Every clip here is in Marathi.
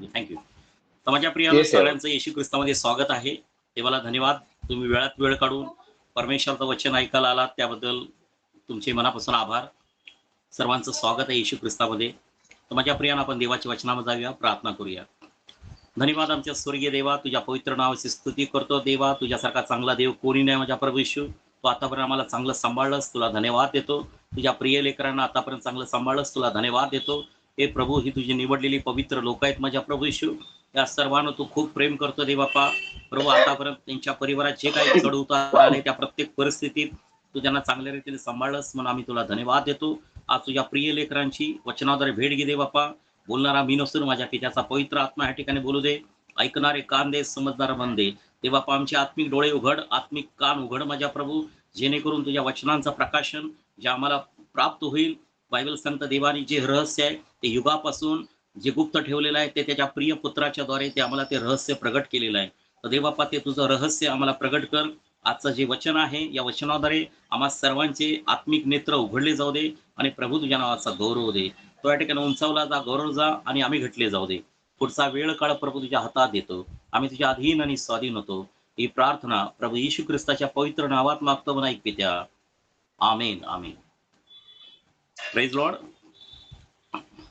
थँक्यू. तर माझ्या प्रिय सगळ्यांचं येशू ख्रिस्तामध्ये स्वागत आहे. देवाला धन्यवाद. तुम्ही वेळात वेळ काढून परमेश्वराचं वचन ऐकायला आलात त्याबद्दल तुमचे मनापासून आभार. सर्वांचं स्वागत आहे येशू ख्रिस्तामध्ये. तर माझ्या प्रियानं आपण देवाच्या वचनामध्ये जाऊया, प्रार्थना करूया. धन्यवाद आमच्या स्वर्गीय देवा, तुझ्या पवित्र नावाची स्तुती करतो. देवा, तुझ्यासारखा चांगला देव कोणी नाही माझ्या प्रभू येशू. तू आतापर्यंत आम्हाला चांगलं सांभाळलंस, तुला धन्यवाद देतो. तुझ्या प्रिय लेकरांना आतापर्यंत चांगलं सांभाळलंस, तुला धन्यवाद देतो. हे प्रभू, ही तुझी निवडलेली पवित्र लोक आहेत माझ्या प्रभू येशू. या सर्वांना तू खूप प्रेम करतो दे बापा. प्रभू, आतापर्यंत त्यांच्या परिवारात जे काही चढ उतार आले त्या प्रत्येक परिस्थितीत तू त्यांना चांगल्या रीतीने सांभाळलंस म्हणून आम्ही तुला धन्यवाद देतो. आज तुझ्या प्रिय लेकरांची वचनाद्वारे भेट घे दे बापा. बोलणारा मी नसून माझ्या पित्याचा पवित्र आत्मा या ठिकाणी बोलू दे. ऐकणारे कान दे, समजणारा मन दे. ते बापा, आमचे आत्मिक डोळे उघड, आत्मिक कान उघड माझ्या प्रभू, जेणेकरून तुझ्या वचनांचं प्रकाशन जे आम्हाला प्राप्त होईल. बायबल संत देवानी जे रहस्य आहे ते युगापासून जे गुप्त ठेवलेलं आहे ते त्याच्या प्रिय पुत्राच्या द्वारे ते आम्हाला ते रहस्य प्रगट केलेलं आहे. तर देवबापा, ते तुझं रहस्य आम्हाला प्रगट कर. आजचं जे वचन आहे या वचनाद्वारे आम्हा सर्वांचे आत्मिक नेत्र उघडले जाऊ दे आणि प्रभू तुझ्या नावाचा गौरव दे. तो या ठिकाणी उंचावला जा, गौरव जा आणि आम्ही घटले जाऊ दे. पुढचा वेळ काळ प्रभू तुझ्या हातात देतो. आम्ही तुझ्या अधीन आणि स्वाधीन होतो. ही प्रार्थना प्रभू येशू ख्रिस्ताच्या पवित्र नावात मागतो म्हणा, ऐक पित्या. Amen amen. Praise Lord.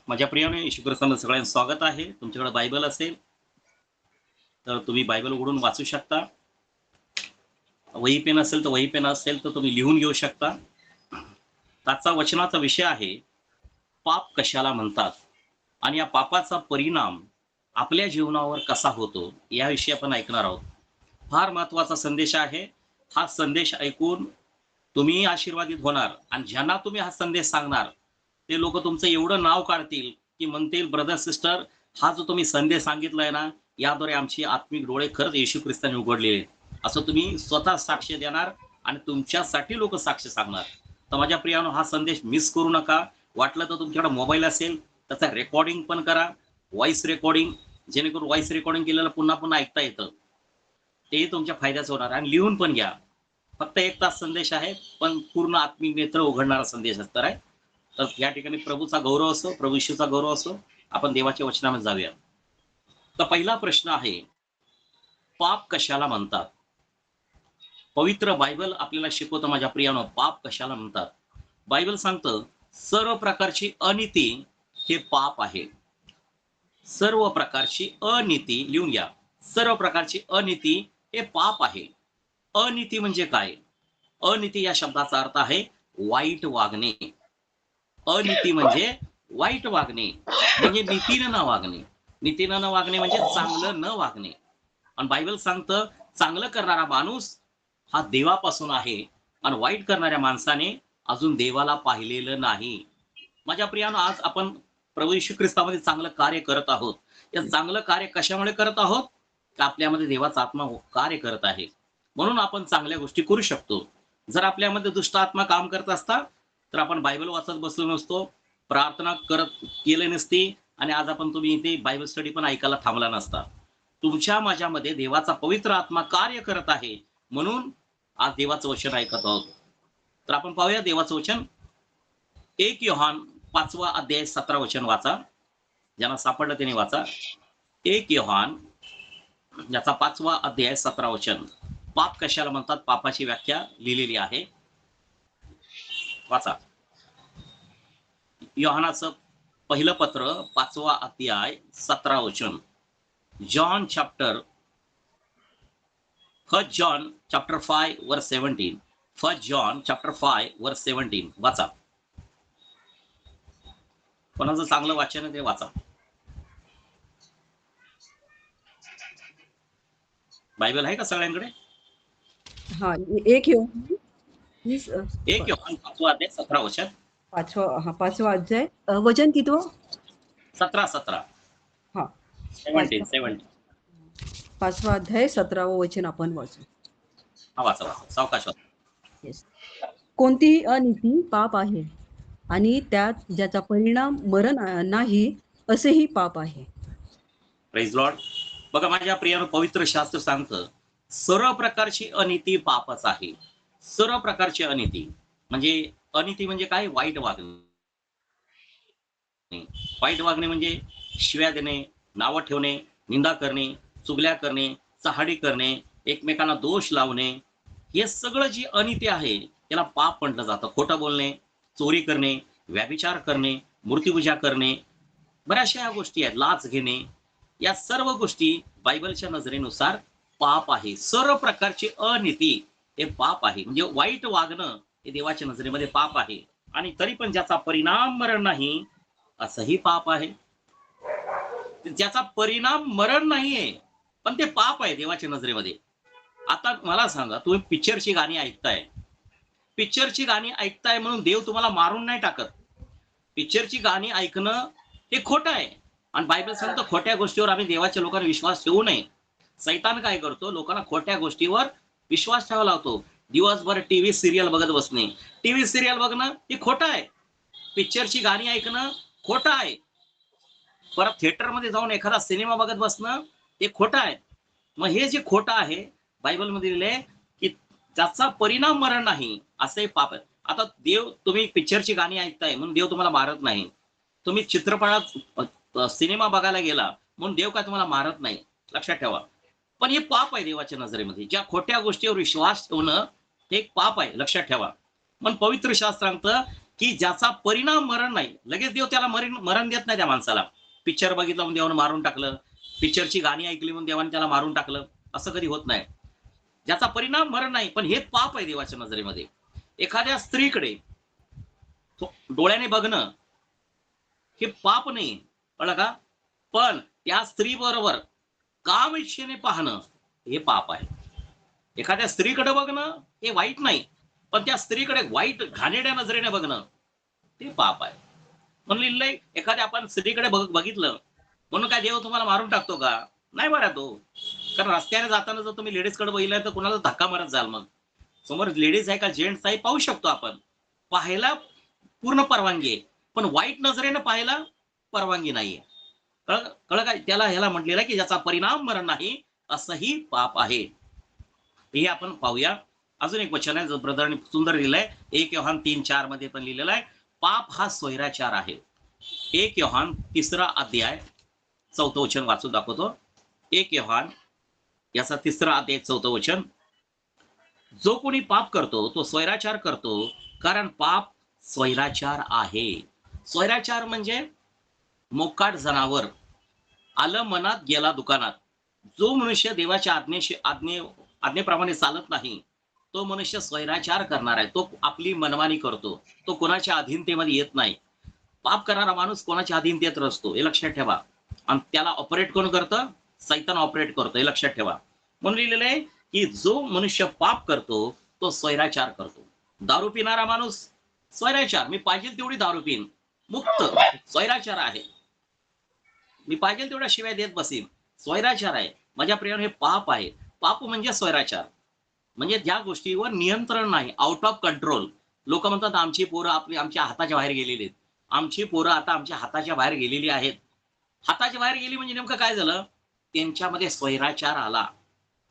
माझ्या प्रियाने येशू ख्रिस्तामध्ये सगळ्यांचं स्वागत आहे. तुमच्याकडे बायबल असेल तर तुम्ही बायबल उघडून वाचू शकता. वही पेन असेल तर वही पेन असेल तर तुम्ही लिहून घेऊ शकता. आजचा वचनाचा विषय आहे, पाप कशाला म्हणतात आणि या पापाचा परिणाम आपल्या जीवनावर कसा होतो याविषयी आपण ऐकणार आहोत. फार महत्वाचा संदेश आहे. हा संदेश ऐकून तुम्ही आशीर्वादित होणार आणि ज्यांना तुम्ही हा संदेश सांगणार ते लोक तुमचं एवढं नाव काढतील की म्हणतील, ब्रदर सिस्टर, हा जो तुम्ही संदेश सांगितलाय ना, याद्वारे आमची आत्मिक डोळे खरंच येशू ख्रिस्ताने उघडलेले, असं तुम्ही स्वतः साक्ष देणार आणि तुमच्यासाठी लोक साक्ष सांगणार. तर माझ्या प्रियानो, हा संदेश मिस करू नका. वाटलं तर तुमच्याकडे मोबाईल असेल त्याचा रेकॉर्डिंग पण करा, व्हॉइस रेकॉर्डिंग, जेणेकरून व्हॉइस रेकॉर्डिंग केलेलं पुन्हा पुन्हा ऐकता येतं. ते तुमच्या फायद्याचं होणार. आणि लिहून पण घ्या. फक्त 1 तास संदेश आहे पण पूर्ण आत्मिक नेत्र उघडणारा संदेश असणार आहे. तर या ठिकाणी प्रभूचा गौरव असो, प्रभू येशूचा गौरव असो. आपण देवाच्या वचनामध्ये जाऊया. तर पहिला प्रश्न आहे, पाप कशाला म्हणतात? पवित्र बायबल आपल्याला शिकवतं माझ्या प्रियानो, पाप कशाला म्हणतात. बायबल सांगतं, सर्व प्रकारची अनिती हे पाप आहे. सर्व प्रकारची अनिती, लिहून घ्या, सर्व प्रकारची अनिती हे पाप आहे. अनिती म्हणजे काय? अनिती या शब्दाचा अर्थ आहे वाईट वागणे. अनिती म्हणजे वाईट वागणे, म्हणजे नीतीनं न वागणे. नीतीनं न वागणे म्हणजे चांगलं न वागणे. आणि बायबल सांगतं, चांगलं करणारा माणूस हा देवापासून आहे आणि वाईट करणाऱ्या माणसाने अजून देवाला पाहिलेलं नाही. माझ्या प्रियानं, आज आपण प्रभू येशू ख्रिस्तामध्ये चांगलं कार्य करत आहोत. या चांगलं कार्य कशामुळे करत आहोत? का आपल्यामध्ये देवाचा आत्मा कार्य करत आहे म्हणून आपण चांगल्या गोष्टी करू शकतो. जर आपल्यामध्ये दुष्ट आत्मा काम करत असता तर आपण बायबल वाचत बसलो नसतो, प्रार्थना करत केले नसती आणि आज आपण तुम्ही इथे बायबल स्टडी पण ऐकायला थांबला नसता. तुमच्या माझ्यामध्ये देवाचा पवित्र आत्मा कार्य करत आहे म्हणून आज देवाचं वचन ऐकत आहोत. तर आपण पाहूया देवाचं वचन. 1 योहान 5वा अध्याय 17 वचन वाचा. ज्यांना सापडलं त्याने वाचा. 1 योहान याचा 5वा अध्याय 17 वचन. पाप कशाला म्हणतात, पापाची व्याख्या लिहिलेली आहे. वाचा. योहानाचं पहिलं पत्र 5वा अध्याय 17 वचन. जॉन चॅप्टर 1 जॉन चॅप्टर 5 वर्स 17. 1 जॉन चॅप्टर 5 वर्स 17 वाचा. कोणाचं चांगलं वाचन आहे ते वाचा. बायबल आहे का सगळ्यांकडे? हा, 1 योहान 1 योहान 5वा अध्याय 17 वचन. 5वा अध्याय वचन कितवं? 17. हा, 17. 5वा अध्याय 17वं वचन आपण वाचू. हा, वाचा सावकाश वाचा. येस. कोणतीही अनिती पाप आहे आणि त्यात ज्याचा परिणाम मरण नाही असेही पाप आहे. Praise Lord. बघा माझ्या प्रियानं, पवित्र शास्त्र सांगतं, सर्व प्रकारची अनिती पापच आहे. सर्व प्रकारची अनिती म्हणजे काय? वाईट वागणे. वाईट वागणे म्हणजे शिव्या देणे, नावं ठेवणे, निंदा करणे, चुगल्या करणे, चहाडी करणे, एकमेकांना दोष लावणे, हे सगळं जी अनिती आहे त्याला पाप म्हटलं जातं. खोटं बोलणे, चोरी करणे, व्यभिचार करणे, मूर्तिपूजा करणे, बऱ्याचशा ह्या गोष्टी आहेत. लाच घेणे, या सर्व गोष्टी बायबलच्या नजरेनुसार पाप आहे. सर्व प्रकारची अनिती हे पाप आहे. म्हणजे वाईट वागणं हे देवाच्या नजरेमध्ये पाप आहे. आणि तरी पण ज्याचा परिणाम मरण नाही असंही पाप आहे. ज्याचा परिणाम मरण नाहीये पण ते पाप आहे देवाच्या नजरेमध्ये. आता मला सांगा, तुम्ही पिक्चरची गाणी ऐकताय, पिक्चरची गाणी ऐकताय म्हणून देव तुम्हाला मारून नाही टाकत. पिक्चरची गाणी ऐकणं हे खोटं आहे. आणि बायबल सांगतो खोट्या गोष्टीवर आम्ही देवाच्या लोकांना विश्वास ठेवू नये. सैतान काय करतो, लोकांना खोट्या गोष्टीवर विश्वास ठेवावा लावतो. दिवसभर टीव्ही सिरियल बघत बसणे, टीव्ही सिरियल बघणं हे खोटं आहे. पिक्चरची गाणी ऐकणं खोटं आहे. परत थिएटरमध्ये जाऊन एखादा सिनेमा बघत बसणं हे खोटं आहे. मग हे जे खोटं आहे बायबलमध्ये लिहिलंय की त्याचा परिणाम मरण नाही असंही पाप आहे. आता देव, तुम्ही पिक्चरची गाणी ऐकताय म्हणून देव तुम्हाला मारत नाही. तुम्ही चित्रपटात सिनेमा बघायला गेला म्हणून देव काय तुम्हाला मारत नाही, लक्षात ठेवा. पण हे पाप आहे देवाच्या नजरेमध्ये. ज्या खोट्या गोष्टीवर विश्वास ठेवणं हे एक पाप आहे, लक्षात ठेवा. पण पवित्र शास्त्रांत की ज्याचा परिणाम मरण नाही, लगेच देव त्याला मरण देत नाही त्या माणसाला. पिक्चर बघितलं म्हणून देवानं मारून टाकलं, पिक्चरची गाणी ऐकली म्हणून देवाने त्याला मारून टाकलं, असं कधी होत नाही. ज्याचा परिणाम मरण नाही, पण हे पाप आहे देवाच्या नजरेमध्ये. एखाद्या स्त्रीकडे डोळ्याने बघणं हे पाप नाही, कळलं का? पण त्या स्त्री बरोबर काम इच्छेने पाहणं हे पाप आहे. एखाद्या स्त्रीकडे बघणं हे वाईट नाही, पण त्या स्त्रीकडे वाईट घाणेरड्या नजरेने बघणं ते पाप आहे. म्हणून लिहिलंय, एखाद्या आपण स्त्रीकडे बघितलं म्हणून काय देव तुम्हाला मारून टाकतो का? नाही मारत तो. कारण रस्त्याने जाताना जर तुम्ही लेडीज कडे बघितलं तर कुणाला धक्का मारत जाल. मग समोर लेडीज आहे का जेंट्स आहे पाहू शकतो आपण, पाहायला पूर्ण परवानगी आहे, पण वाईट नजरेने पाहायला परवानगी नाहीये. कळ काय? त्याला ह्याला म्हटलेलं आहे की ज्याचा परिणाम मरण नाही असंही पाप आहे. हे आपण पाहूया. अजून एक वचन आहे ब्रदरने सुंदर लिहिलंय, 1 योहान 3:4 मध्ये पण लिहिलेलं आहे, पाप हा स्वैराचार आहे. 1 योहान 3 अध्याय 4 वचन वाचून दाखवतो. 1 योहान याचा 3 अध्याय 4 वचन, जो कोणी पाप करतो तो स्वैराचार करतो, कारण पाप स्वैराचार आहे. स्वैराचार म्हणजे मोकाट जनावर आलं मनात गेला दुकानात. जो मनुष्य देवाच्या आज्ञेप्रमाणे चालत नाही तो मनुष्य स्वैराचार करणार आहे. तो आपली मनमानी करतो, तो कोणाच्या अधीनतेमध्ये येत नाही. पाप करणारा माणूस कोणाच्या अधीनतेत असतो हे लक्षात ठेवा. आणि त्याला ऑपरेट कोण करतं? सैतान ऑपरेट करतो, हे लक्षात ठेवा. म्हणून लिहिलेलं आहे की जो मनुष्य पाप करतो तो स्वैराचार करतो. दारू पिणारा माणूस स्वैराचार, मी पाहिजे तेवढी दारू पिन, मुक्त, स्वैराचार आहे. मी पाहिजे तेवढ्या शिवाय देत बसीन, स्वैराचार आहे. माझ्या प्रियाने हे पाप आहे. पाप म्हणजे स्वैराचार, म्हणजे ज्या गोष्टीवर नियंत्रण नाही, आउट ऑफ कंट्रोल. लोक म्हणतात आमची पोरं आमच्या हाताच्या बाहेर गेलेली आहेत. आमची पोरं आता आमच्या हाताच्या बाहेर गेलेली आहेत. हाताच्या बाहेर गेली म्हणजे नेमकं काय झालं? त्यांच्यामध्ये स्वैराचार आला,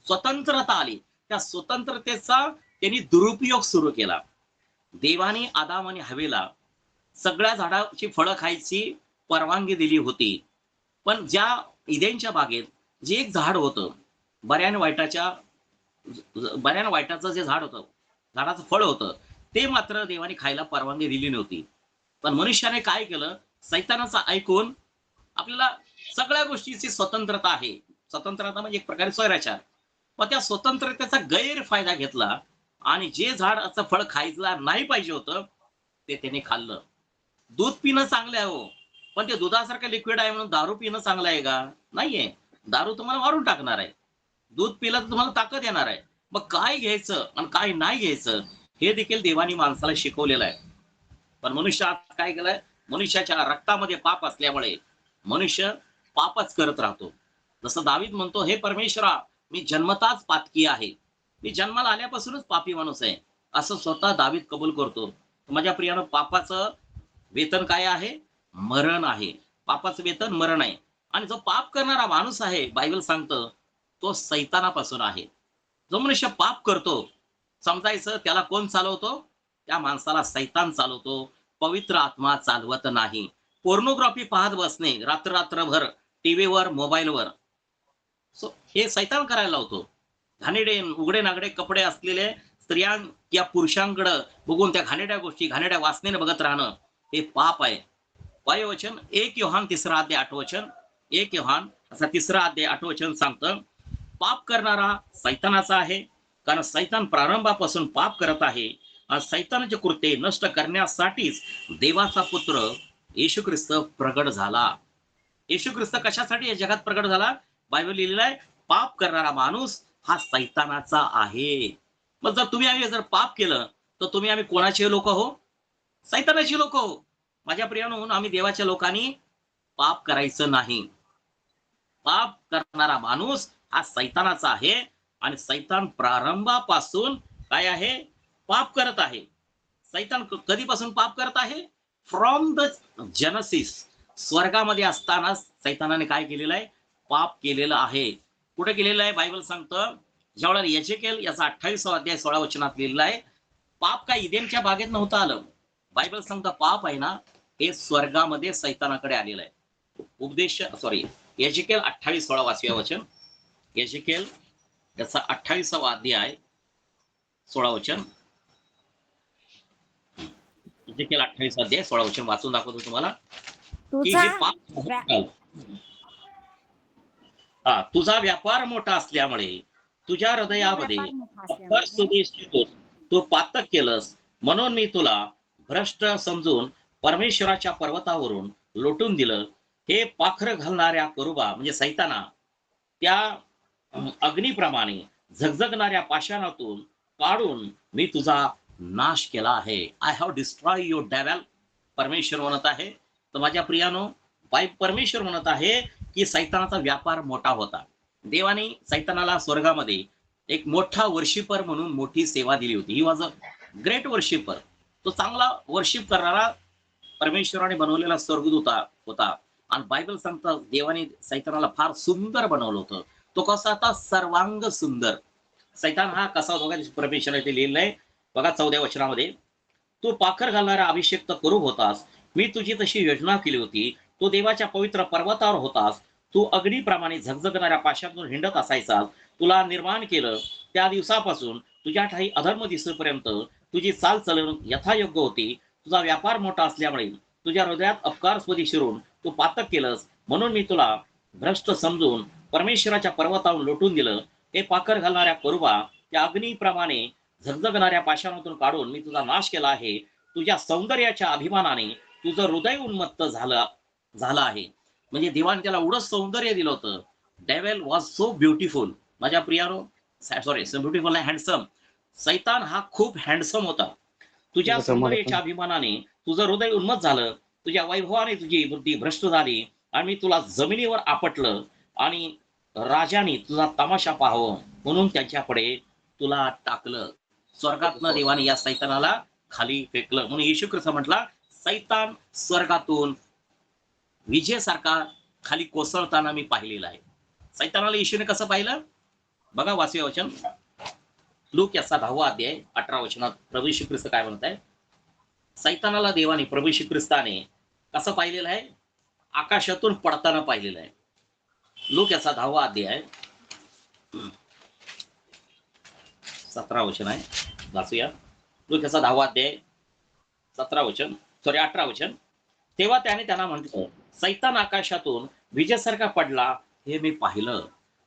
स्वतंत्रता आली. त्या स्वतंत्रतेचा त्यांनी दुरुपयोग सुरू केला. देवाने आदाम आणि हवेला सगळ्या झाडाची फळं खायची परवानगी दिली होती, पण ज्या इदेनच्या बागेत जे एक झाड होतं, बऱ्या आणि वाईटाचं जे झाड होतं, झाडाचं फळ होतं, ते मात्र देवाने खायला परवानगी दिली नव्हती. पण मनुष्याने काय केलं? सैतानाचं ऐकून आपल्याला सगळ्या गोष्टीची स्वतंत्रता आहे. स्वतंत्रता म्हणजे एक प्रकारे स्वैराचार. मग त्या स्वतंत्रतेचा गैरफायदा घेतला आणि जे झाडाचं फळ खायला नाही पाहिजे होतं ते त्याने खाल्लं. दूध पिणं चांगलं आहे हो, पण ते दुधासारखं लिक्विड आहे म्हणून दारू पिणं चांगलं आहे का? नाहीये. दारू तुम्हाला मारून टाकणार आहे. दूध पिलं तर तुम्हाला ताकद येणार आहे. मग काय घ्यायचं आणि काय नाही घ्यायचं हे देखील देवानी माणसाला शिकवलेलं आहे. पण मनुष्य आज काय केलंय? मनुष्याच्या रक्तामध्ये पाप असल्यामुळे मनुष्य पापच करत राहतो. जसं दावीद म्हणतो, हे परमेश्वरा, मी जन्मताच पातकी आहे, मी जन्माला आल्यापासूनच पापी माणूस आहे, असं स्वतः दावीद कबूल करतो. माझ्या प्रियानं, पापाचं वेतन काय आहे? मरण आहे. पापाचं वेतन मरण आहे. आणि जो पाप करणारा माणूस आहे, बायबल सांगतं, तो सैतानापासून आहे. जो मनुष्य पाप करतो, समजायचं त्याला कोण चालवतो? त्या माणसाला सैतान चालवतो, पवित्र आत्मा चालवत नाही. पोर्नोग्राफी पाहत बसणे रात्रभर टीव्हीवर, मोबाईलवर. सो हे सैतान करायला लावतो. घाणेरडे उघडे नागडे कपडे असलेले स्त्रियां या पुरुषांकडे बघून त्या घाणेरड्या गोष्टी, घाणेरड्या वासनेने बघत राहणं हे पाप आहे. वचन 1 योहान 3 अध्याय 8 वचन, 1 योहान असा 3 अध्याय 8 वचन सांगतं, पाप करणारा सैतानाचा आहे, कारण सैतान प्रारंभापासून पाप करत आहे. आणि सैतानाचे कृत्य नष्ट करण्यासाठीच देवाचा पुत्र येशू ख्रिस्त प्रगट झाला. येशू ख्रिस्त कशासाठी या जगात प्रगट झाला? बायबल लिहिलेला आहे, पाप करणारा माणूस हा सैतानाचा आहे. मग जर तुम्ही आम्ही जर पाप केलं तर तुम्ही आम्ही कोणाचे लोक हो? सैतानाची लोक हो. माझ्या प्रियानो, आम्ही देवाच्या लोकांनी पाप करायचं नाही. पाप करणारा माणूस हा सैतानाचा आहे आणि सैतान प्रारंभापासून काय आहे? पाप करत आहे. सैतान कधीपासून पाप करत आहे? From the genesis. स्वर्गामध्ये असताना सैतानाने काय केलेलं आहे? पाप केलेलं आहे. कुठे केलेलं आहे? बायबल सांगतं, ज्यावेळेला एजेकेल याचा 28 अध्याय 16 वचनात लिहिलेलं आहे, पाप काय इदेनच्या बागेत नव्हतं आलं. बायबल सांगतं पाप आहे ना, हे स्वर्गामध्ये सैतानाकडे आलेलं आहे. उपदेश सॉरी एजेकेल 28:16 वाचूया वचन. एजेकेल याचा 28वा अध्याय 16 वचन. एजेकेल 28 अध्याय 16 वचन वाचून दाखवतो तुम्हाला की हे पाप. तुझा व्यापार मोठा असल्यामुळे तुझ्या हृदयामध्ये तू पातक केलंस, म्हणून मी तुला भ्रष्ट समजून परमेश्वराच्या पर्वतावरून लोटून दिलं. हे पाखर घालणाऱ्या करुबा म्हणजे सैताना, त्या अग्निप्रमाणे झगझगणाऱ्या पाषाणातून काढून मी तुझा नाश केला आहे. I have destroy your devil. परमेश्वर म्हणत आहे. तर माझ्या प्रियानो, परमेश्वर म्हणत आहे की सैतानाचा व्यापार मोठा होता. देवाने सैतानाला स्वर्गामध्ये एक मोठा वर्शिपर म्हणून मोठी सेवा दिली होती. He was a great worshipper. तो चांगला वर्शिप करणारा परमेश्वराने बनवलेला स्वर्गदूत होता. आणि बायबल सांगतं देवाने सैतानाला फार सुंदर बनवलं होतं. तो कसा होता? सर्वांग सुंदर. सैतान हा कसा होता? परमेश्वराने लिहिलं आहे बघा 14 वचनामध्ये, तू पाखर घालणारा अभिषेक्त करूब होतास. मी तुझी तशी योजना केली होती. तू देवाच्या पवित्र पर्वतावर होतास. तू अग्नीप्रमाणे झगझगणाऱ्या पाशातून हिंडत असायचा. तुला निर्माण केलं त्या दिवसापासून तुझ्या ठाई अधर्म दिसेपर्यंत तुझी चालचलन यथायोग्य होती. तुझा व्यापार मोठा असल्यामुळे तुझ्या हृदयात अपकारस्पदी शिरून तू पातक केलंस, म्हणून मी तुला भ्रष्ट समजून परमेश्वराच्या पर्वतावरून लोटून दिलं. हे पाखर घालणाऱ्या करुबा, त्या अग्नीप्रमाणे झगझगणाऱ्या पाषाणातून काढून मी तुझा नाश केला आहे. तुझ्या सौंदर्याच्या अभिमानाने तुझं हृदय उन्मत्त झालं आहे. म्हणजे देवाने त्याला एवढं सौंदर्य दिलं होतं. Devil was so beautiful. माझ्या प्रियानो, सॉरी ब्युटिफुल नाही, हँडसम. सैतान हा खूप हँडसम होता. तुझ्या सौंदर्याच्या अभिमानाने तुझं हृदय उन्मत्त झालं. तुझ्या वैभवाने तुझी बुद्धी भ्रष्ट झाली आणि मी तुला जमिनीवर आपटलं आणि राजाने तुझा तमाशा पाहावं म्हणून त्याच्याकडे तुला टाकलं. स्वर्गातनं देवाने या सैतानाला खाली फेकलं. म्हणून येशू ख्रिस्त म्हटला, सैतान स्वर्गातून विजेसारखा खाली कोसळताना मी पाहिलेला आहे. सैतानाला येशूने कसं पाहिलं? बघा वाचूया वचन. लूक याचा 10वा अध्याय 18 वचनात प्रभू येशू ख्रिस्त काय म्हणत आहे? सैतानाला देवाने प्रभू येशू ख्रिस्ताने कसं पाहिलेलं आहे? आकाशातून पडताना पाहिलेलं आहे. लूक याचा 10वा अध्याय 17 वचन आहे, वाचूया. लूक याचा 10वा अध्याय 17 वचन, सॉरी 18 वचन. तेव्हा त्याने त्यांना म्हटलं, सैतान आकाशातून विजेसारखा पडला हे मी पाहिलं.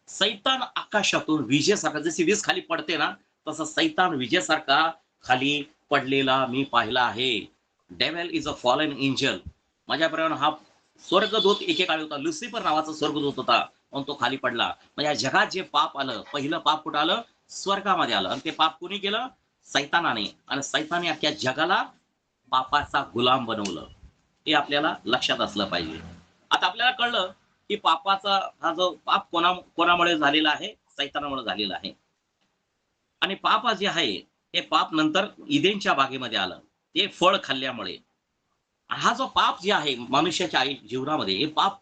सैतान आकाशातून विजेसारखा, जशी वीज खाली पडते ना, तसं सैतान विजेसारखा खाली पडलेला मी पाहिला आहे. Devil is a fallen angel. माझ्याप्रमाणे हा स्वर्गदूत एकेकाळी होता. लुसिफर नावाचा स्वर्गदूत होता, पण तो खाली पडला. म्हणजे या जगात जे पाप आलं, पहिलं पाप कुठं आलं? स्वर्गामध्ये आलं. आणि ते पाप कोणी केलं? सैतानाने. आणि सैताने अख्ख्या जगाला पापाचा गुलाम बनवलं. हे आपल्याला लक्षात असलं पाहिजे. आता आपल्याला कळलं की पापाचा हा जो पाप कोणामुळे झालेला आहे? सैतानामुळे झालेला आहे. आणि पाप जे आहे हे पाप नंतर इदेनच्या बागेमध्ये आलं, ते फळ खाल्ल्यामुळे. हा जो पाप जे आहे मनुष्याच्या जीवनामध्ये, हे पाप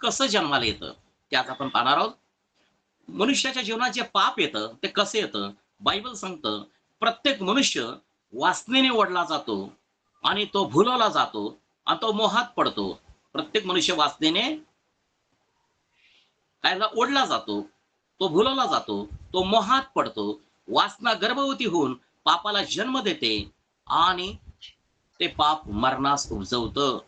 कसं जन्माला येतं ते आज आपण पाहणार आहोत. मनुष्याच्या जीवनात जे पाप येतं ते कसं येतं? बायबल सांगतं, प्रत्येक मनुष्य वासनेने ओढला जातो आणि तो भुलवला जातो आणि तो मोहात पडतो. प्रत्येक मनुष्य वासनेने कायला ओढला जातो, तो भुलवला जातो, तो मोहात पडतो, वासना गर्भवती होऊन पापाला जन्म देते आणि ते पाप मरणास उपजवतं.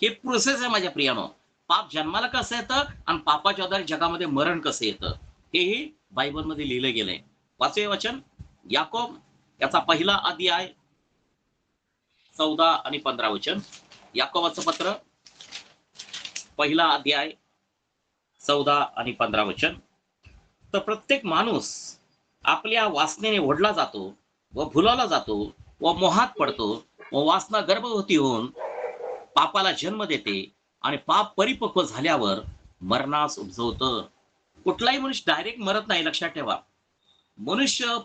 हे प्रोसेस आहे माझ्या प्रियानो. पाप जन्माला कसं येतं आणि पापाच्या आधारे जगामध्ये मरण कसं येतं, हेही बायबलमध्ये लिहिलं गेलंय. वाचूया वचन, याकोब याचा पहिला अध्याय 14 आणि 15 वचन. याकोबाचं पत्र पहिला अध्याय 14 आणि 15 वचन. तर प्रत्येक माणूस आपल्या वासनेने ओढला जातो व भुलाला जातो व मोहात पडतो व वासना गर्भवती होऊन पापाला जन्म देते आणि पाप परिपक्व झाल्यावर मरणास उपजवतं. कुठलाही मनुष्य डायरेक्ट मरत नाही, लक्षात ठेवा.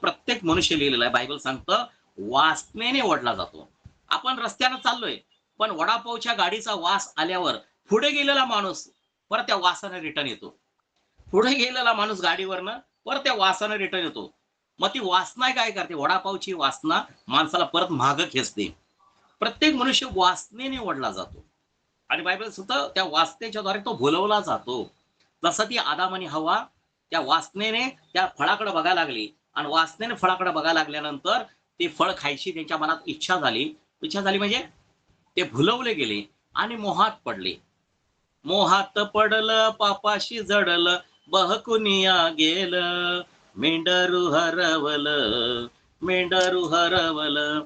प्रत्येक मनुष्य लिहिलेला आहे, बायबल सांगतं वासनेने ओढला जातो. आपण रस्त्यानं चाललोय, पण वडापावच्या गाडीचा वास आल्यावर पुढे गेलेला माणूस परत त्या वासाने रिटर्न येतो. पुढे गेलेला माणूस गाडीवरनं परत त्या वासाने रिटर्न येतो. मग ती वासना काय करते, वडापावची वासना माणसाला परत मागं खेचते. प्रत्येक मनुष्य वासनेने ओढला जातो आणि बायबल सुद्धा त्या वासनेच्या द्वारे तो भुलवला जातो. जसं ती आदाम आणि हव्वा त्या वासनेने त्या फळाकडे बघायला लागली आणि वासनेने फळाकडे बघायला लागल्यानंतर ते फळ खायची त्यांच्या मनात इच्छा झाली. इच्छा झाली म्हणजे ते भुलवले गेले आणि मोहात पडले. मोहात पडलं पापाशी जडलं, बहकुनिया गेलं, मेंढरू हरवलं, मेंढरू हरवलं.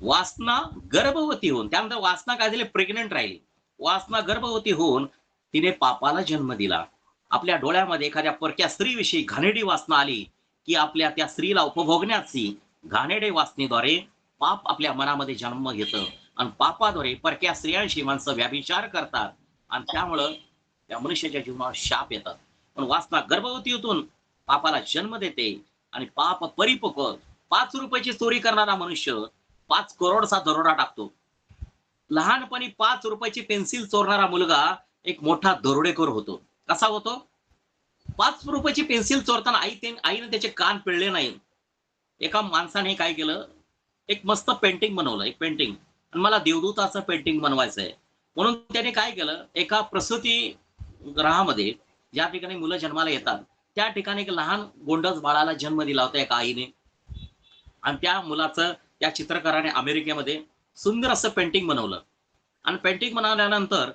वासना गर्भवती होऊन, त्यानंतर वासना काय झाली, प्रेग्नेंट राहिली. वासना गर्भवती होऊन तिने पापाला जन्म दिला. आपल्या डोळ्यामध्ये एखाद्या परक्या स्त्रीविषयी घाणेरडी वासना आली की आपल्या त्या स्त्रीला उपभोगण्याची घाणेरडी वासनेद्वारे पाप आपल्या मनामध्ये जन्म घेतं आणि पापाद्वारे परक्या स्त्रियांशी माणसं व्याभिचार करतात आणि त्यामुळं त्या मनुष्याच्या जीवनावर शाप येतात. पण वासना गर्भवती होतून पापाला जन्म देते आणि पाप परिपक्व, 5 रुपयाची चोरी करणारा मनुष्य 5 करोडचा दरोडा टाकतो. लहानपणी 5 रुपयाची पेन्सिल चोरणारा मुलगा एक मोठा दरोडेखोर होतो. कसा होतो? 5 रुपयाची पेन्सिल चोरताना आईने त्याचे कान पिळले नाही. एका माणसाने काय केलं, एक मस्त पेंटिंग बनवलं, एक पेंटिंग, आणि मला देवदूताचं पेंटिंग बनवायचं आहे म्हणून त्याने काय केलं, एका प्रसूती ग्रहामध्ये ज्या ठिकाणी मुलं जन्माला येतात त्या ठिकाणी एक लहान गोंडस बाळाला जन्म दिला होता एका आईने. आणि त्या मुलाचं त्या चित्रकाराने अमेरिकेमध्ये सुंदर असं पेंटिंग बनवलं आणि पेंटिंग बनवल्यानंतर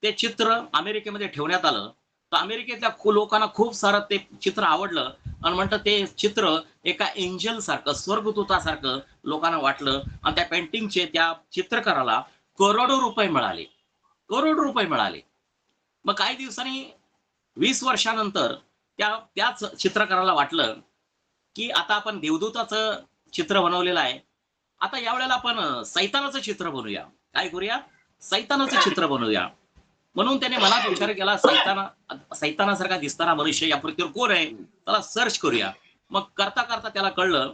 ते चित्र अमेरिकेमध्ये ठेवण्यात आलं. तर अमेरिकेतल्या लोकांना खूप सारं ते चित्र आवडलं आणि म्हणतं ते चित्र एका एंजल सारखं, स्वर्गदूतासारखं लोकांना वाटलं आणि त्या पेंटिंगचे त्या चित्रकाराला करोडो रुपये मिळाले. करोडो रुपये मिळाले. मग काही दिवसांनी 20 वर्षानंतर त्याच चित्रकाराला वाटलं की आता आपण देवदूताचं चित्र बनवलेलं आहे, आता यावेळेला आपण सैतानाचं चित्र बनवूया. काय करूया? सैतानाचं चित्र बनवूया. म्हणून त्याने मनात विचार केला, सैतानासारखा दिसणारा मनुष्य या पृथ्वीवर कोण आहे, त्याला सर्च करूया. मग करता करता त्याला कळलं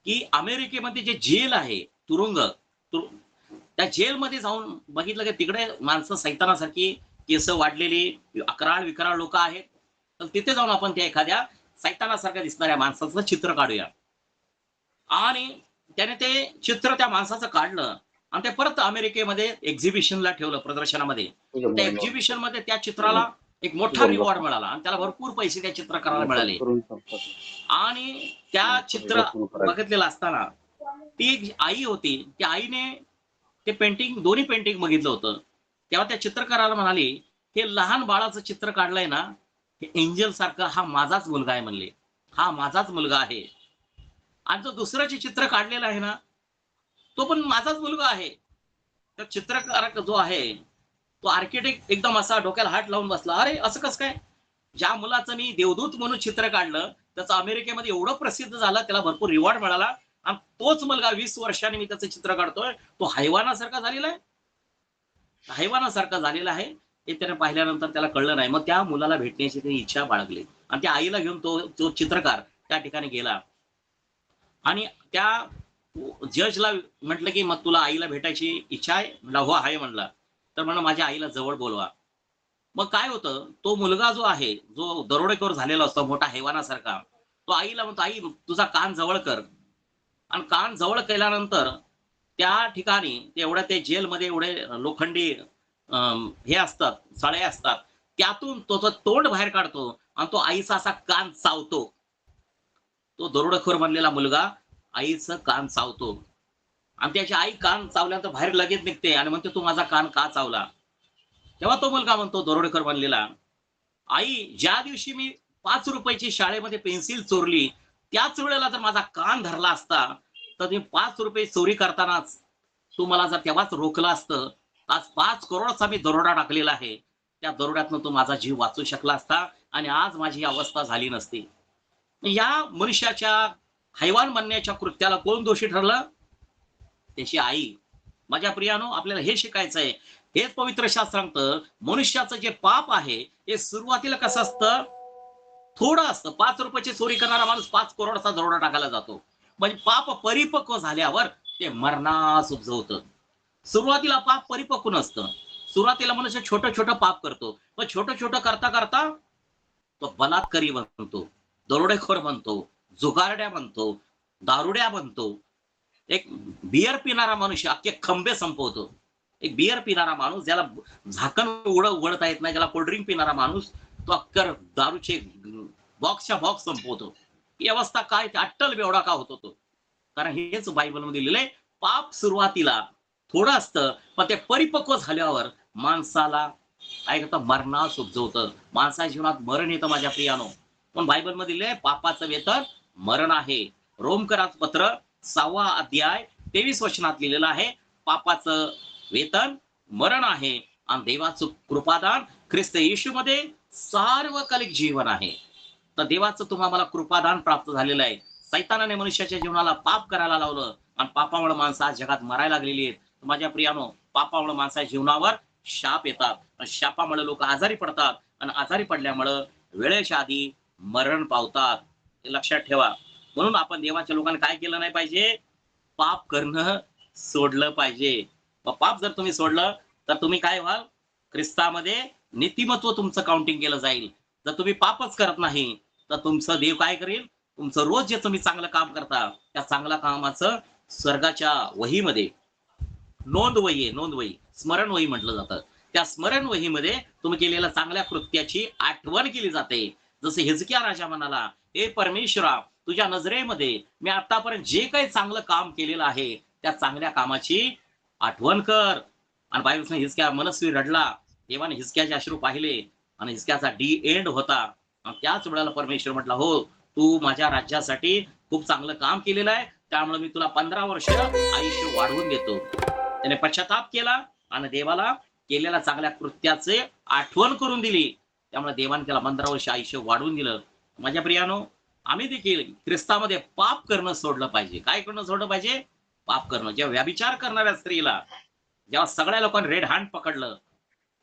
की अमेरिकेमध्ये जे जेल आहे, तुरुंग, त्या जेलमध्ये जाऊन बघितलं की तिकडे माणसं सैतानासारखी केस वाढलेली अकराळ विकराळ लोक आहेत. तर तिथे जाऊन आपण त्या एखाद्या सैतानासारख्या दिसणाऱ्या माणसाचं चित्र काढूया. आणि त्याने ते चित्र त्या माणसाचं काढलं आणि ते परत अमेरिकेमध्ये एक्झिबिशनला ठेवलं, प्रदर्शनामध्ये. त्या एक्झिबिशन मध्ये त्या चित्राला एक मोठा रिवॉर्ड मिळाला आणि त्याला भरपूर पैसे त्या चित्रकाराला मिळाले. आणि त्या चित्र बघितलेलं असताना ती एक आई होती, त्या आईने ते पेंटिंग, दोन्ही पेंटिंग बघितलं होतं. तेव्हा त्या चित्रकाराला म्हणाली, हे लहान बाळाचं चित्र काढलंय ना, हे एंजल सारखं, हा माझाच मुलगा आहे म्हणले, हा माझाच मुलगा आहे. आणि जो दुसरं जे चित्र काढलेलं आहे ना, तो पण माझाच मुलगा आहे. तर चित्रकार जो आहे तो आर्किटेक्ट एकदम असा डोक्याला हात लावून बसला, अरे असं कसं काय? ज्या मुलाचं मी देवदूत म्हणून चित्र काढलं त्याचं अमेरिकेमध्ये एवढं प्रसिद्ध झालं, त्याला भरपूर रिवॉर्ड मिळाला, आणि तोच मुलगा 20 वर्षांनी मी त्याचं चित्र काढतोय, तो हैवानासारखा झालेला आहे, हैवानासारखा झालेला आहे. हे त्याने पाहिल्यानंतर त्याला कळलं नाही. मग त्या मुलाला भेटण्याची त्याची इच्छा बाळगली आणि त्या आईला घेऊन तो चित्रकार त्या ठिकाणी गेला आणि त्या जजला म्हटलं की मग तुला आईला भेटायची इच्छा आहे? म्हणला हो आहे म्हणला. तर म्हणा माझ्या आईला जवळ बोलवा. मग काय होतं, तो मुलगा जो आहे, जो दरोडेखोर झालेला असतो मोठा हैवानासारखा, तो आईला म्हणतो, आई तुझा कान जवळ कर. आणि कान जवळ केल्यानंतर त्या ठिकाणी एवढ्या ते जेलमध्ये एवढे लोखंडी हे असतात, सळे असतात, त्यातून तो तोंड बाहेर काढतो आणि तो आईचा असा कान चावतो. तो दरोडेखोर बनलेला मुलगा आईचं कान चावतो आणि त्याची आई कान चावल्यानंतर बाहेर लगेच निघते आणि म्हणते, तू माझा कान का चावला? तेव्हा तो मुलगा म्हणतो दरोडेखोर बनलेला, आई, ज्या दिवशी मी 5 रुपयाची शाळेमध्ये पेन्सिल चोरली, त्याच वेळेला जर माझा कान धरला असता, तर मी 5 रुपये चोरी करतानाच तू मला जर तेव्हाच रोखलं असतं, आज 5 करोडचा मी दरोडा टाकलेला आहे. त्या दरोड्यातनं तू माझा जीव वाचू शकला असता आणि आज माझी ही अवस्था झाली नसती. या मनुष्याच्या हैवान बनण्याच्या कृत्याला कोण दोषी ठरलं? त्याची आई. माझ्या प्रियानो, आपल्याला हे शिकायचं आहे. हेच पवित्र शास्त्र सांगतं, मनुष्याचं जे पाप आहे हे सुरुवातीला कसं असतं? थोडं असतं. 5 रुपयाची चोरी करणारा माणूस 5 करोडचा दरोडा टाकायला जातो. म्हणजे पाप परिपक्व झाल्यावर ते मरणास उपजवतं. सुरुवातीला पाप परिपक्व नसतं. सुरुवातीला मनुष्य छोटं छोटं पाप करतो. पण छोटं छोटं करता करता तो बलात्कारी बनतो, दरोडेखोर बनतो, जुगारड्या बनतो, दारुड्या बनतो. एक बियर पिणारा मनुष्य अख्खे खंबे संपवतो. एक बियर पिणारा माणूस, ज्याला झाकण उघडता येत नाही, ज्याला कोल्ड्रिंक पिणारा माणूस, तो अख्खर दारूचे बॉक्सच्या बॉक्स संपवतो. ही अवस्था काय? अट्टल बेवडा का होतो तो? कारण हेच बायबलमध्ये लिहिलंय, पाप सुरुवातीला थोडं असतं, पण ते परिपक्व झाल्यावर माणसाला काय करतं? मरणास उपजवतं. माणसाच्या जीवनात मरण येतं माझ्या प्रियानो. पण बायबलमध्ये लिहिलंय, पापाचं वेतन मरण आहे. रोमकराचं पत्र 6वा अध्याय 23 वचनात लिहिलेलं आहे, पापाचं वेतन मरण आहे आणि देवाचं कृपादान ख्रिस्त येशूमध्ये सार्वकालिक जीवन आहे. तर देवाचं तुम्हाला कृपादान प्राप्त झालेलं आहे. सैतानाने मनुष्याच्या जीवनाला पाप करायला लावलं आणि पापामुळे माणसं आज जगात मरायला लागलेली आहेत. माझ्या प्रियानो, पापामुळे माणसाच्या जीवनावर शाप येतात. शापामुळे लोक आजारी पडतात आणि आजारी पडल्यामुळे वेळेच्या आधी मरण पावतात. हे लक्षात ठेवा. म्हणून आपण देवाच्या लोकांनी काय केलं नाही पाहिजे? पाप करणं सोडलं पाहिजे. पाप जर तुम्ही सोडलं तर तुम्ही काय व्हाल? ख्रिस्तामध्ये नीतिमत्व तुमचं काउंटिंग केलं जाईल. जर तुम्ही पापच करत नाही तर तुमचं देव काय करेल? तुमचं रोज जे तुम्ही चांगलं काम करता त्या चांगल्या कामाचं स्वर्गाच्या वहीमध्ये नोंदवही, स्मरण वही म्हटलं जातं. त्या स्मरण वहीमध्ये तुम्ही केलेल्या चांगल्या कृत्याची आठवण केली जाते. जसं हिजकिया राजा म्हणाला, हे परमेश्वरा, तुझ्या नजरेमध्ये मी आतापर्यंत जे काही चांगलं काम केलेलं आहे त्या चांगल्या कामाची आठवण कर. आणि बायबल हिजकिया मनस्वी रडला. देवाने हिजकियाचे अश्रू पाहिले आणि हिजकियाचा डी एंड होता. आणि त्याच वेळेला परमेश्वर म्हटला, हो, तू माझ्या राज्यासाठी खूप चांगलं काम केलेलं आहे, त्यामुळे मी तुला 15 वर्ष आयुष्य वाढवून देतो. त्याने पश्चाताप केला आणि देवाला केलेल्या चांगल्या कृत्याचे आठवण करून दिली. त्यामुळे देवाने त्याला 15 वर्ष आयुष्य वाढवून दिलं. माझ्या प्रियानो, आम्ही देखील ख्रिस्तामध्ये पाप करणं सोडलं पाहिजे. काय करणं सोडलं पाहिजे? पाप करणं. जेव्हा व्यभिचार करणाऱ्या स्त्रीला जेव्हा सगळ्या लोकांनी रेड हँड पकडलं,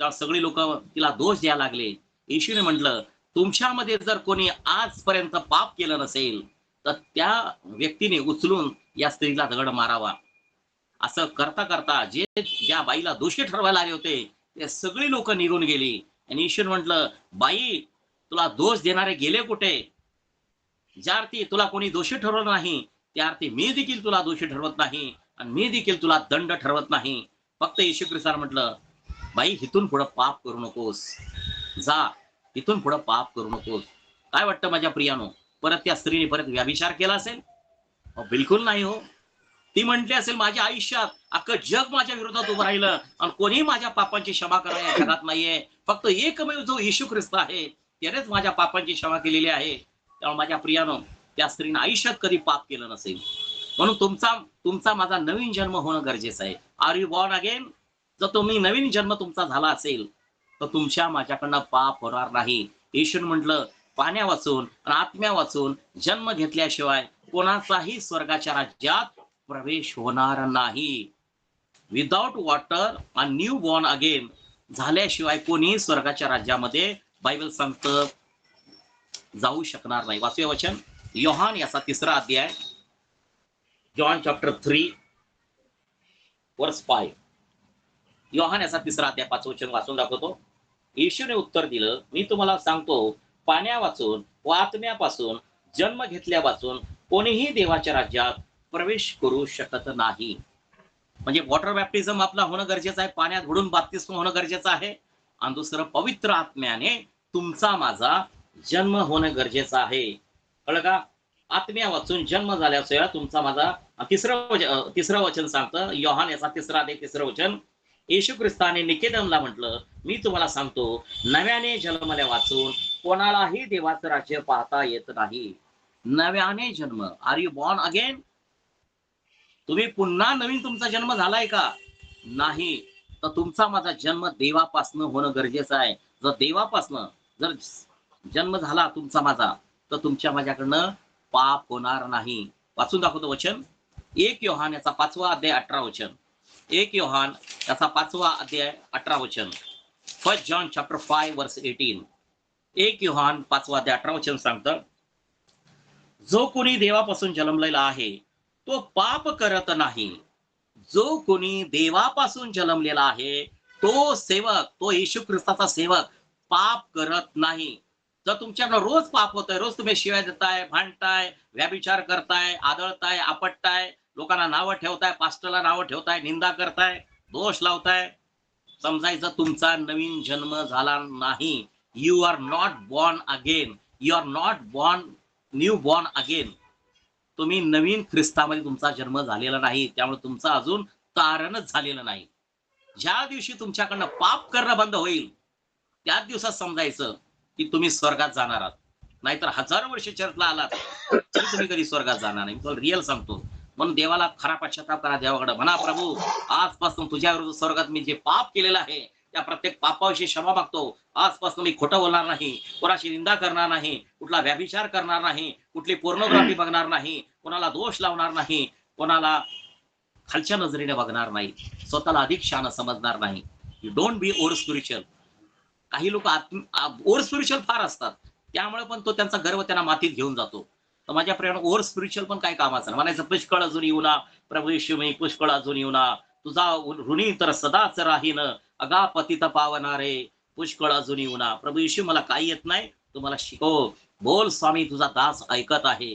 तेव्हा सगळी लोक तिला दोष द्यायला लागले. येशूने म्हटलं, तुमच्यामध्ये जर कोणी आजपर्यंत पाप केलं नसेल तर त्या व्यक्तीने उचलून या स्त्रीला दगड मारावा. असं करता करता ज्या बाईला दोषी ठरवायला आले होते ते सगळी लोक निघून गेली. आणि ईश्वर म्हटलं, बाई, तुला दोष देणारे गेले कुठे? ज्या अर्थी तुला कोणी दोषी ठरवलं नाही त्या अर्थी मी देखील तुला दोषी ठरवत नाही आणि मी देखील तुला दंड ठरवत नाही. फक्त येशू ख्रिस्ताने म्हटलं, बाई, इथून पुढे पाप करू नकोस, जा, इथून पुढे पाप करू नकोस. काय वाटतं माझ्या प्रियानो? परत त्या स्त्रीने परत व्यभिचार केला असेल? बिलकुल नाही हो. ती म्हटली असेल, माझ्या आयुष्यात अख्खं जग माझ्या विरोधात उभं राहिलं आणि कोणी माझ्या पापांची क्षमा करायला या जगात नाहीये. फक्त एकमेव जो येशू ख्रिस्त आहे त्यानेच माझ्या पापांची क्षमा केलेली आहे. त्यामुळे माझ्या प्रियानो, त्या स्त्रीने आयुष्यात कधी पाप केलं नसेल. म्हणून तुमचा माझा नवीन जन्म होणं गरजेचं आहे. Are you born again? जर तुम्ही नवीन जन्म तुमचा झाला असेल तर तुमच्या माझ्याकडनं पाप होणार नाही. येशूने म्हटलं, पाण्या वाचून आणि आत्म्या वाचून जन्म घेतल्याशिवाय कोणाचाही स्वर्गाच्या राज्यात प्रवेश होणार नाही. विदाउट वॉटर आणि न्यू बॉर्न अगेन झाल्याशिवाय कोणी स्वर्गाच्या राज्यामध्ये बायबल सांगतं जाऊ शकणार नाही. वाचूया वचन, योहान याचा 3रा अध्याय, जॉन चॅप्टर 3 वर्स 5. योहान याचा 3रा अध्याय 5 वचन वाचून दाखवतो. येशूने उत्तर दिलं, मी तुम्हाला सांगतो, पाण्या वाचून व आत्म्यापासून जन्म घेतल्यापासून कोणीही देवाच्या राज्यात प्रवेश करू शकत नाही. म्हणजे वॉटर बॅप्टिझम आपला होणं गरजेचं आहे. पाण्यात बुडून बाप्तिस्म होणं गरजेचं आहे आणि दुसरं पवित्र आत्म्याने तुमचा माझा जन्म होणं गरजेचं आहे. कळलं का? आत्म्या वाचून जन्म झाल्याशिवाय तुमचा माझा तिसरं वचन सांगतं, योहान याचा 3 अध्याय 3रं वचन. येशू ख्रिस्ताने निकेदमला म्हटलं, मी तुम्हाला सांगतो, नव्याने जन्मल्या वाचून कोणालाही देवाचं राज्य पाहता येत नाही. नव्याने जन्म. Are you born again? तुम्ही पुन्हा नवीन तुमचा जन्म झालाय का? नाही. तर तुमचा माझा जन्म देवापासनं होणं गरजेचं आहे. जर देवापासनं जर जन्म झाला तुमचा माझा, तर तुमच्या माझ्याकडनं पाप होणार नाही. वाचून दाखवतो वचन. 1 योहान याचा 5वा अध्याय 18 वचन. 1 योहान याचा 5वा अध्याय 18 वचन. 1 जॉन चॅप्टर 5 वर्स 18. 1 योहान 5वा अध्याय 18 वचन सांगतं, जो कोणी देवापासून जन्मलेला आहे तो पाप करत नाही. जो कोणी देवापासून जन्मलेला आहे तो सेवक, तो येशू ख्रिस्ताचा सेवक पाप करत नाही. जर तुमच्याकडे रोज पाप होतंय, रोज तुम्ही शिव्या देताय, भांडताय, व्यभिचार करताय, आदळताय, आपटताय, लोकांना नावं ठेवताय, पास्टरला नावं ठेवताय, निंदा करताय, दोष लावताय, समजायचं तुमचा नवीन जन्म झाला नाही. You are not born again. You are not new born again. तुम्ही नवीन ख्रिस्तामध्ये तुमचा जन्म झालेला नाही. त्यामुळे तुमचं अजून तारणच झालेलं नाही. ज्या दिवशी तुमच्याकडनं पाप करणं बंद होईल त्याच दिवसात समजायचं की तुम्ही स्वर्गात जाणार आहात. नाहीतर 1000 वर्ष चर्चला आलात तरी तुम्ही कधी स्वर्गात जाणार नाही. तुम्हाला रिअल सांगतो. म्हणून देवाला खरा पश्चाताप करा. देवाकडे म्हणा, प्रभू आजपासून तुझ्या विरुद्ध स्वर्गात मी जे पाप केलेलं आहे त्या प्रत्येक पापाविषयी क्षमा मागतो. आजपासून मी खोटं बोलणार नाही, कोणाची निंदा करणार नाही, कुठला व्यभिचार करणार नाही, कुठली पोर्नोग्राफी बघणार नाही, कोणाला दोष लावणार नाही, कोणाला खालच्या नजरेने बघणार नाही, स्वतःला अधिक शहाणं समजणार नाही. You don't be over spiritual. काही लोक ओव्हर स्पिरिच्युअल फार असतात, त्यामुळे पण तो त्यांचा गर्व त्यांना मातीत घेऊन जातो. तर माझ्या प्रियानं ओव्हर स्पिरिच्युअल पण काय कामाचं नाही. म्हणायचं पुष्कळ अजून येऊ ना, प्रभू येशू मी पुष्कळ अजून येऊ ना, तुझा ऋणी तर सदाच राहीन, अगा पतित पावणारे पुष्कळ अजून येऊ ना. प्रभू येशू मला काही येत नाही, तू मला शिकव. बोल स्वामी, तुझा दास ऐकत आहे.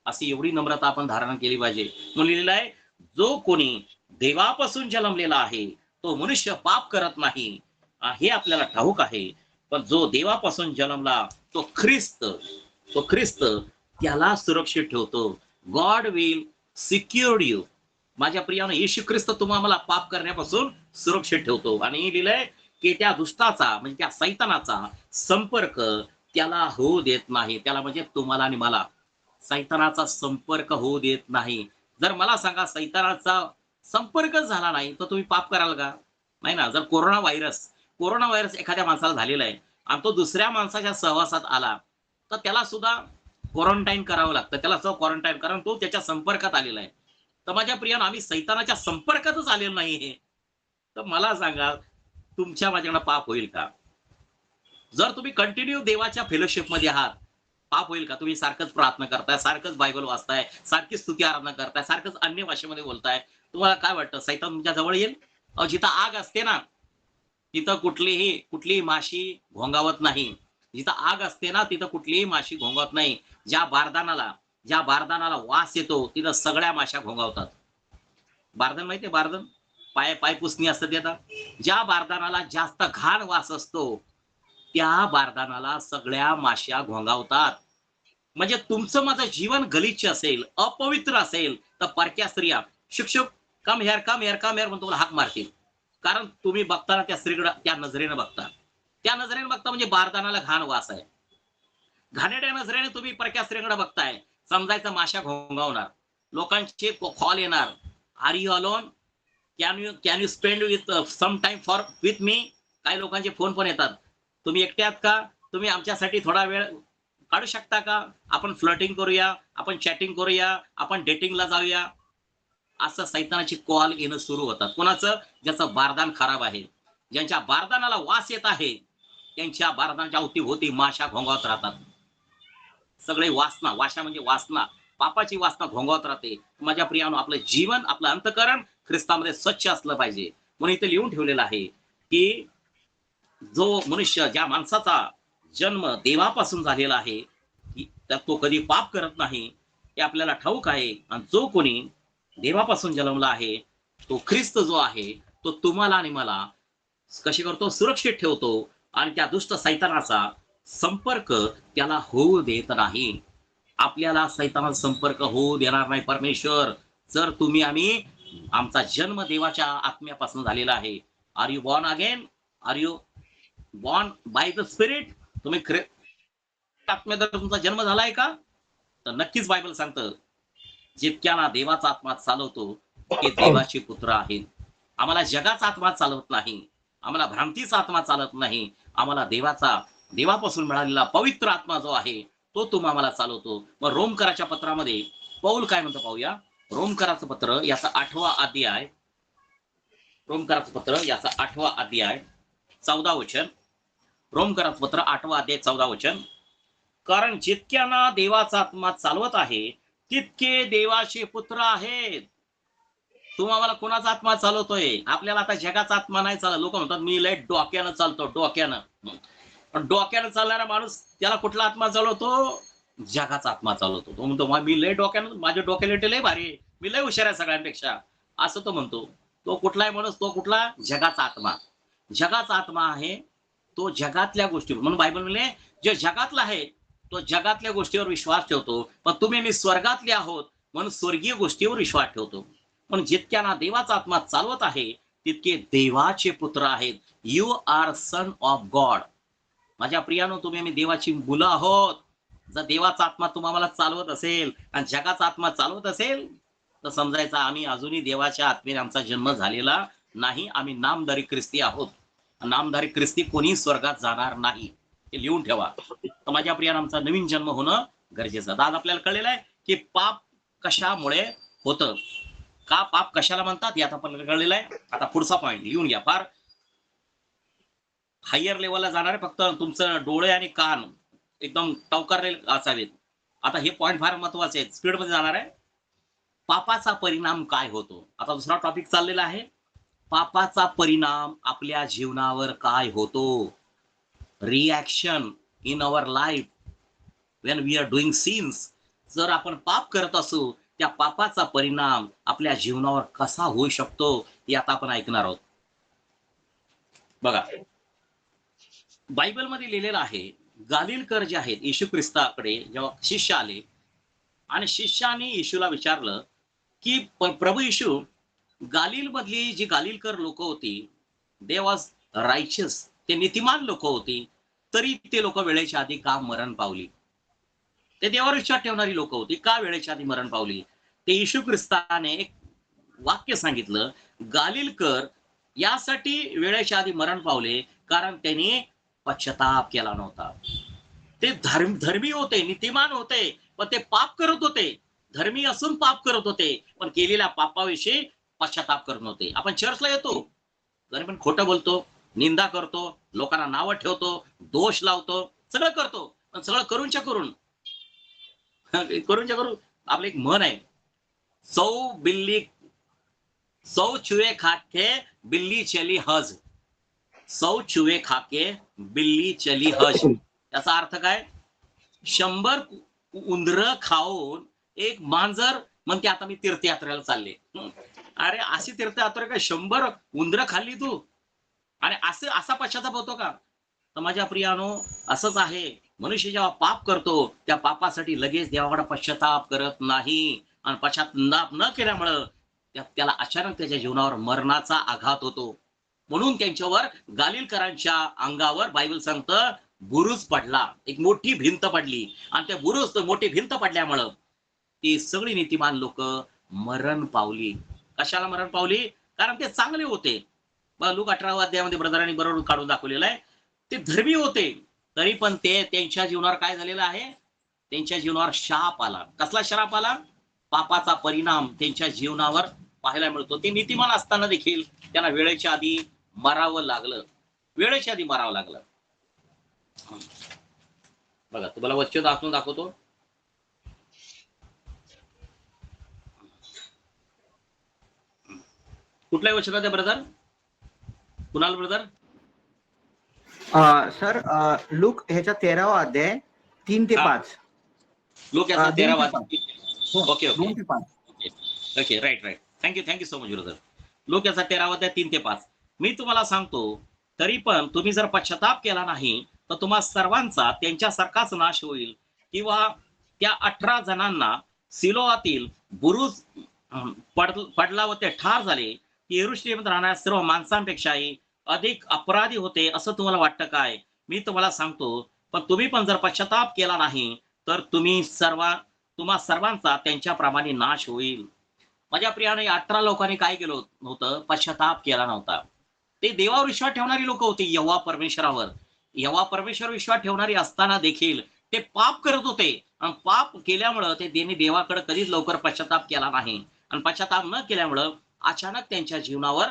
अशी एवढी नम्रता आपण धारण केली पाहिजे. म्हणून लिहिलेलं आहे, जो कोणी देवापासून जन्मलेला आहे तो मनुष्य पाप करत नाही, हे आपल्याला ठाऊक आहे. पण जो देवापासून जन्मला तो ख्रिस्त त्याला सुरक्षित ठेवतो. God will secure you. माझ्या प्रियानं येशू ख्रिस्त तुम्हाला पाप करण्यापासून सुरक्षित ठेवतो. आणि लिहिलंय की त्या दुष्टाचा म्हणजे त्या सैतानाचा संपर्क त्याला होऊ देत नाही. त्याला म्हणजे तुम्हाला आणि मला सैतानाचा संपर्क होऊ देत नाही. जर मला सांगा सैतानाचा संपर्क झाला नाही तर तुम्ही पाप कराल का? नाही ना. जर कोरोना व्हायरस एखाद्या माणसाला झालेला आहे आणि तो दुसऱ्या माणसाच्या सहवासात आला तर त्याला सुद्धा क्वारंटाईन करावं लागतं. त्याला क्वारंटाईन, कारण तो त्याच्या संपर्कात आलेला आहे. तर माझ्या प्रियानं आम्ही सैतानाच्या संपर्कातच आलेलो नाही हे, तर मला सांगा तुमच्या माझ्याकडे पाप होईल का? जर तुम्ही कंटिन्यू देवाच्या फेलोशिप मध्ये आहात, पाप होईल का? तुम्ही सारखंच प्रार्थना करताय, सारखंच बायबल वाचताय, सारखीच स्तुती आराधना करताय, सारखंच अन्य भाषेमध्ये बोलताय, तुम्हाला काय वाटतं सैतान तुमच्या जवळ येईल? जिथं आग असते ना तिथं कुठलीही माशी घोंगावत नाही. जिथं आग असते ना तिथं कुठलीही माशी घोंगावत नाही. ज्या बारदानाला वास येतो तिथं सगळ्या माशा घोंगावतात. बारदान माहितीये? बारदान पाय पुसणी असतं ते. आता ज्या बारदानाला जास्त घाण वास असतो त्या बारदानाला सगळ्या माश्या घोंगावतात. म्हणजे तुमचं माझं जीवन गलिच्छ असेल, अपवित्र असेल तर परक्या स्त्रिया शुक कम हेअर म्हणून तुम्हाला हाक मारतील. कारण तुम्ही बघताना त्या स्त्रीकडे त्या नजरेनं बघता म्हणजे बारदानाला घाण वास आहे. घाणेरड्या नजरेने तुम्ही परक्या स्त्रीकडे बघताय, समजायचं माशा घोंगावणार, लोकांचे कॉल येणार, are you alone, can you spend with some time for with me. काही लोकांचे फोन पण येतात, तुम्ही एकटे आहात का? तुम्ही आमच्यासाठी थोडा वेळ काढू शकता का? आपण फ्लर्टिंग करूया, आपण चॅटिंग करूया, आपण डेटिंगला जाऊया. असं सैतानाची कॉल येणं सुरू होतात. कोणाचं? ज्याचं बारदान खराब आहे, ज्यांच्या बारदानाला वास येत आहे, त्यांच्या बारदानाच्या अवतीभोवती माशा घोंगावत राहतात. सगळे वाशा म्हणजे वासना, पापाची वासना घोंगावत राहते. माझ्या प्रियानो, आपलं जीवन, आपलं अंतःकरण ख्रिस्तामध्ये स्वच्छ असलं पाहिजे. म्हणून इथे लिहून ठेवलेलं आहे की जो मनुष्य, ज्या माणसाचा जन्म देवापासून झालेला आहे त्यात तो कधी पाप करत नाही, हे आपल्याला ठाऊक आहे. आणि जो कोणी देवापासून जन्मला आहे तो ख्रिस्त जो आहे तो तुम्हाला आणि मला कशी करतो, सुरक्षित ठेवतो आणि त्या दुष्ट सैतानाचा संपर्क त्याला होऊ देत नाही. आपल्याला सैतानाचा संपर्क होऊ देणार नाही परमेश्वर, जर तुम्ही आम्ही आमचा जन्म देवाच्या आत्म्यापासून झालेला आहे. Are you born again? Are you born by the spirit? तुम्ही आत्म्यात तुमचा जन्म झालाय का? तर नक्कीच बायबल सांगतं, जितक्याला देवाचा आत्मा चालवतो ते देवाचे पुत्र आहेत. आम्हाला जगाचा आत्मा चालवत नाही, आम्हाला भ्रांतीचा आत्मा चालत नाही, आम्हाला देवापासून मिळालेला पवित्र आत्मा जो आहे तो आम्हाला चालवतो. मग रोमकराच्या पत्रामध्ये पौल काय म्हणतो पाहूया. रोमकराचं पत्र याचा 8वा अध्याय, रोमकराचं पत्र याचा 8वा अध्याय 14 वचन. रोमकराचं पत्र 8वा अध्याय 14 वचन. कारण जितक्यांना देवाचा आत्मा चालवत आहे तितके देवाचे पुत्र आहेत. आम्हाला कोणाचा आत्मा चालवतोय? आपल्याला आता जगाचा आत्मा नाही चालत. लोक म्हणतात मी लय डोक्यानं चालतो, डोक्यानं. पण डोक्यानं चालणारा माणूस त्याला कुठला आत्मा चालवतो? जगाचा आत्मा चालवतो. तो म्हणतो मी लय डोक्यानं, माझ्या डोक्याला लय भारी, मी लय हुशार आहे सगळ्यांपेक्षा, असं तो म्हणतो. तो कुठलाही माणूस, तो कुठला? जगाचा आत्मा. जगाचा आत्मा आहे तो जगातल्या गोष्टीवर, म्हणून बायबल म्हणले जे जगातला आहे तो जगातल्या गोष्टीवर विश्वास ठेवतो, पण तुम्ही मी स्वर्गातले आहोत म्हणून स्वर्गीय गोष्टीवर विश्वास ठेवतो. पण जितक्यांना देवाचा आत्मा चालवत आहे तितके देवाचे पुत्र आहेत. You are son of God. माझ्या प्रियानो, तुम्ही आम्ही देवाची मुलं आहोत. जर देवाचा आत्मा तुम्हाला चालवत असेल आणि जगाचा आत्मा चालवत असेल तर समजायचं आम्ही अजूनही देवाच्या आत्म्याने आमचा जन्म झालेला नाही. आम्ही नामधारी ख्रिस्ती आहोत. नामधारी ख्रिस्ती कोणी स्वर्गात जाणार नाही, हे लिहून ठेवा. तर माझ्या प्रियानं आमचा नवीन जन्म होणं गरजेचं. आज आपल्याला कळलेलं आहे की पाप कशामुळे होतं, का पाप कशाला म्हणतात हे आता आपल्याला कळलेलं आहे. आता पुढचा पॉईंट लिहून घ्या, फार हायर लेवलला जाणार आहे. फक्त तुमचं डोळे आणि कान एकदम टवकारले असावेत. आता हे पॉईंट फार महत्वाचे आहेत, स्पीड मध्ये जाणार आहे. पापाचा परिणाम काय होतो? आता दुसरा टॉपिक चाललेला आहे, पापाचा परिणाम आपल्या जीवनावर काय होतो. Reaction in our life when we are doing sins. जर आपण पाप करत असू त्या पापाचा परिणाम आपल्या जीवनावर कसा होऊ शकतो हे आता आपण ऐकणार आहोत. बघा, बायबलमध्ये लिहिलेलं आहे, गालिलकर जे आहेत येशू ख्रिस्ताकडे जेव्हा शिष्य आले आणि शिष्याने येशूला विचारलं की प्रभू येशू, गालिल मधली जी गालिलकर लोक होती, दे वॉज रायचियस, ते नीतिमान लोक होती, तरी ते लोक वेळेच्या आधी का मरण पावली? ते देवावर विश्वास ठेवणारी लोक होती, का वेळेच्या आधी मरण पावली? ते येशू ख्रिस्ताने एक वाक्य सांगितलं, गालिलकर यासाठी वेळेच्या आधी मरण पावले कारण त्यांनी पश्चाताप केला नव्हता. ते धर्मी होते, नीतिमान होते, पण ते पाप करत होते. धर्मी असून पाप करत होते, पण केलेल्या पापाविषयी पश्चाताप करत नव्हते. आपण चर्चला येतो तरी पण खोटं बोलतो, निंदा करतो, लोकांना नावं ठेवतो, दोष लावतो, सगळं करतो. पण सगळं करूनच्या करून आपलं एक म्हण आहे, सौ चुहे खाके बिल्ली चली हज. 100 चुहे खाके बिल्ली चली हज. याचा अर्थ काय? 100 उंदर खाऊन एक मांजर म्हणते आता मी तीर्थयात्रेला चालले. अरे अशी तीर्थयात्रा काय 100 उंदर खाल्ली तू? आणि असा पश्चाताप होतो का? तर माझ्या प्रियानो, असंच आहे. मनुष्य जेव्हा पाप करतो त्या पापासाठी लगेच देवाकडे पश्चाताप करत नाही, आणि पश्चाताप न केल्यामुळं त्याला अचानक त्याच्या जीवनावर मरणाचा आघात होतो. म्हणून त्यांच्यावर, गालिलकरांच्या अंगावर बायबल सांगतं, बुरुज पडला, एक मोठी भिंत पडली, आणि त्या बुरुज मोठी भिंत पडल्यामुळं ती सगळी नीतिमान लोक मरण पावली. कशाला मरण पावली? कारण ते चांगले होते. लूक 18व्या अध्यायामध्ये ब्रदरांनी बरोबर काढून दाखवलेलं आहे, ते धर्मी होते, तरी पण ते त्यांच्या जीवनावर काय झालेलं आहे? त्यांच्या जीवनावर शाप आला. कसला शाप आला? पापाचा परिणाम त्यांच्या जीवनावर पाहायला मिळतो. ते नीतिमान असताना देखील त्यांना वेळेच्या आधी मरावं लागलं. वेळेच्या आधी मरावं लागलं. बघा, तुम्हाला वचन दाखवून दाखवतो. कुठल्याही वचनात आहे brother? Kunal brother? Sir, look ह्याच्या 13वा अध्याय 3 ते 5. लूक याचा 13वा अध्याय. ओके ओके 2 ते 5. Okay, right. Thank you so much brother. Luke याचा 13वा अध्याय 3 ते 5. मी तुम्हाला सांगतो, तरी पण तुम्ही जर पश्चाताप केला नाही तर तुम्हा सर्वांचा त्यांच्यासारखाच नाश होईल. किंवा त्या 18 जणांना सिलोआतील बुरुज पडला व ते ठार झाले. यरूशलेमात राहणाऱ्या सर्व माणसांपेक्षाही अधिक अपराधी होते असं तुम्हाला वाटतं काय? मी तुम्हाला सांगतो, पण तुम्ही पण जर पश्चाताप केला नाही तर तुम्हा सर्वांचा त्यांच्याप्रमाणे नाश होईल. माझ्या प्रियाने 18 लोकांनी काय केलं नव्हतं? पश्चाताप केला नव्हता. ते देवावर विश्वास ठेवणारी लोक होती. यहोवा परमेश्वर विश्वास ठेवणारी असताना देखील ते पाप करत होते. आणि पाप केल्यामुळं त्यांनी देवाकडे कधीच लवकर पश्चाताप केला नाही. आणि पश्चाताप न केल्यामुळं अचानक त्यांच्या जीवनावर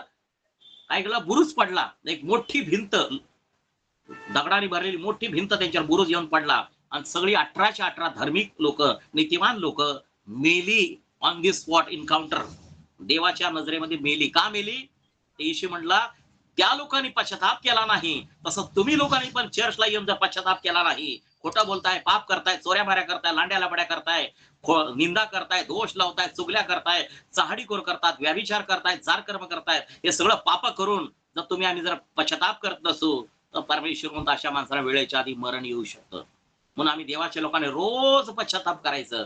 काय केलं? बुरुज पडला. एक मोठी भिंत, दगडाने भरलेली मोठी भिंत त्यांच्यावर बुरुज येऊन पडला. आणि सगळी 18च्या 18 धार्मिक लोक, नीतिमान लोक मेली ऑन दी स्पॉट इन्काउंटर. देवाच्या नजरेमध्ये मेली. का मेली? येशू म्हणला, त्या लोकांनी पश्चाताप केला नाही तसं तुम्ही लोकांनी पण चर्चला येऊन जर पश्चाताप केला नाही, खोटं बोलताय, पाप करताय, चोऱ्या माऱ्या करताय, लांड्या लबड्या करताय, निंदा करताय, दोष लावताय, चुगल्या करताय, चहाडीखोर करतात, व्याभिचार करताय, जार कर्म करताय, हे सगळं पाप करून जर तुम्ही आम्ही जर पश्चाताप करत नसू तर परमेश्वर म्हणतो अशा माणसाला वेळेच्या आधी मरण येऊ शकतं. म्हणून आम्ही देवाच्या लोकांनी रोज पश्चाताप करायचं.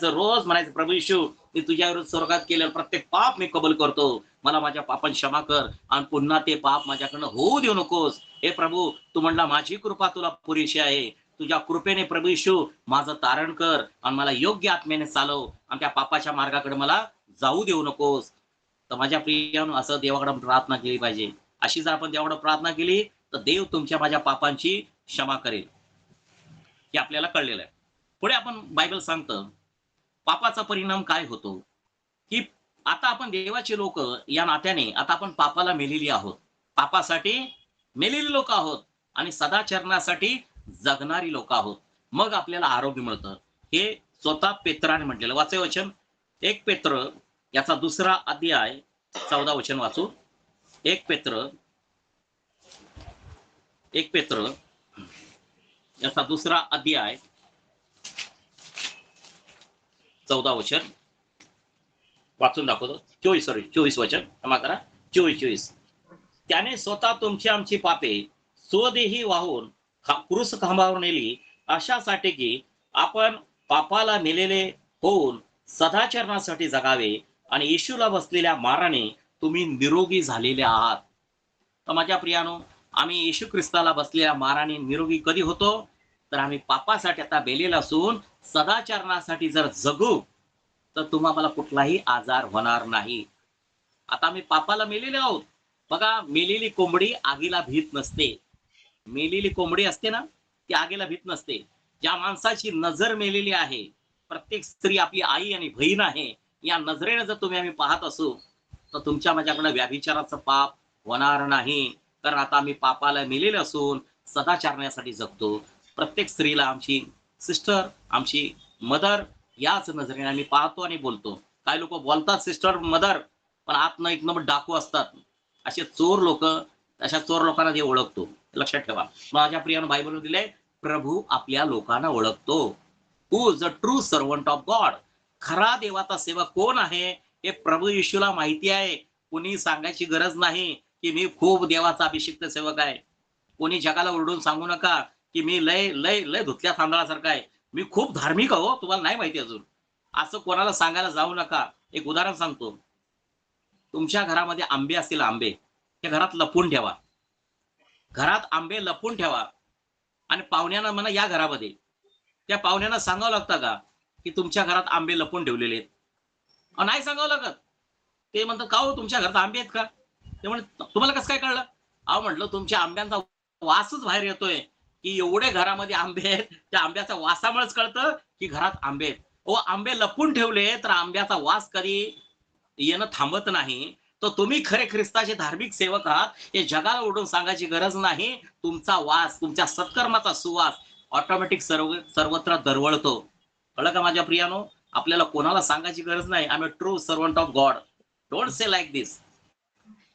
रोज म्हणायचं, प्रभू येशू, मी तुझ्या विरुद्ध स्वर्गात केलेलं प्रत्येक पाप मी कबूल करतो. मला माझ्या पापांची क्षमा कर आणि पुन्हा ते पाप माझ्याकडनं होऊ देऊ नकोस. हे प्रभू, तू म्हणला माझी कृपा तुला पुरेशी आहे. तुझ्या कृपेने प्रभू येशू माझं तारण कर आणि मला योग्य आत्म्याने चालव आणि त्या पापाच्या मार्गाकडे मला जाऊ देऊ नकोस. तर माझ्या प्रियानं असं देवाकडे प्रार्थना केली पाहिजे. अशी जर आपण देवाकडे प्रार्थना केली तर देव तुमच्या माझ्या पापांची क्षमा करेल, हे आपल्याला कळलेलं आहे. पुढे आपण बायबल सांगतं पापाचा परिणाम काय होतो, की आता आपण देवाचे लोक या नात्याने आता आपण पापाला मेलेली आहोत, पापासाठी मेलेली लोक आहोत आणि सदाचरणासाठी जगणारी लोक आहोत. मग आपल्याला आरोग्य मिळतं. हे स्वतः पेत्राने म्हटलेलं. वाचे वचन 1 पेत्र याचा 2रा अध्याय 14 वचन वाचू. 1 पेत्र याचा 2रा अध्याय 14 वचन वाचून दाखवतो. 24 वचन, क्षमा करा, 24. त्याने स्वतः तुमची आमची पापे स्वदेही वाहून क्रूस खांबावर नेली, अशासाठी की आपण पापाला मेलेले होऊन सदाचरणासाठी जगावे आणि येशूला बसलेल्या माराने तुम्ही निरोगी झालेले आहात. तर माझ्या प्रियानो, आम्ही येशू ख्रिस्ताला बसलेल्या माराने निरोगी कधी होतो? तर आम्ही पापासाठी आता मेलेला असून सदाचरणासाठी जर जगू तर तुम्हाला कुठलाही आजार होणार नाही. आता आम्ही पापाला मेलेले आहोत. बघा, मेलेली कोंबडी आगीला भीत नसते. मेलेली कोंबडी असते ना, ती आगीला भीत नसते. ज्या माणसाची नजर मेलेली आहे, प्रत्येक स्त्री आपली आई आणि बहीण आहे, या नजरेने जर तुम्ही आम्ही पाहत असू तर तुमच्या माझ्याकडे व्याभिचाराचं पाप होणार नाही. कारण आता आम्ही पापाला मेलेले असून सदाचारण्यासाठी जगतो. प्रत्येक स्त्रीला आमची सिस्टर, आमची मदर याच नजरेने आम्ही पाहतो आणि बोलतो. काही लोक बोलतात सिस्टर, मदर, पण आतनं एक नंबर डाकू असतात. असे चोर लोक, अशा चोर लोकांना ते ओळखतो. लक्षात ठेवा. माझ्या प्रियानं बायबल दिलंय, प्रभू आपल्या लोकांना ओळखतो. Who is a true servant of God. खरा देवाचा सेवक कोण आहे हे प्रभू येशूला माहिती आहे. कोणी सांगायची गरज नाही की मी खूप देवाचा अभिषिक्त सेवक आहे. कोणी जगाला ओरडून सांगू नका की मी लय लय लय धुतल्या तांदळासारखा आहे, मी खूप धार्मिक आहो, तुम्हाला नाही माहिती अजून. असं कोणाला सांगायला जाऊ नका. एक उदाहरण सांगतो. तुमच्या घरामध्ये आंबे असतील, आंबे त्या घरात लपून ठेवा. घरात आंबे लपून ठेवा आणि पाहुण्यांना म्हणा या घरामध्ये. त्या पाहुण्यांना सांगावं लागतं का की तुमच्या घरात आंबे लपून ठेवलेले आहेत? नाही सांगावं लागत. ते म्हणतात, का हो तुमच्या घरात आंबे आहेत का? ते म्हणत, तुम्हाला कसं काय कळलं? म्हटलं तुमच्या आंब्यांचा वासच बाहेर येतोय की एवढे घरामध्ये आंबे आहेत. त्या आंब्याच्या वासामुळेच कळतं की घरात आंबे आहेत. आंबे लपून ठेवले तर आंब्याचा वास कधी येणं थांबत नाही. तर तुम्ही खरे ख्रिस्ताचे धार्मिक सेवक आहात हे जगाला ओढून सांगायची गरज नाही. तुमचा वास, तुमच्या सत्कर्माचा सुवास ऑटोमॅटिक सर्वत्र दरवळतो. कळलं का माझ्या प्रियानो? आपल्याला कोणाला सांगायची गरज नाही. I am a true servant of God. Don't say like this.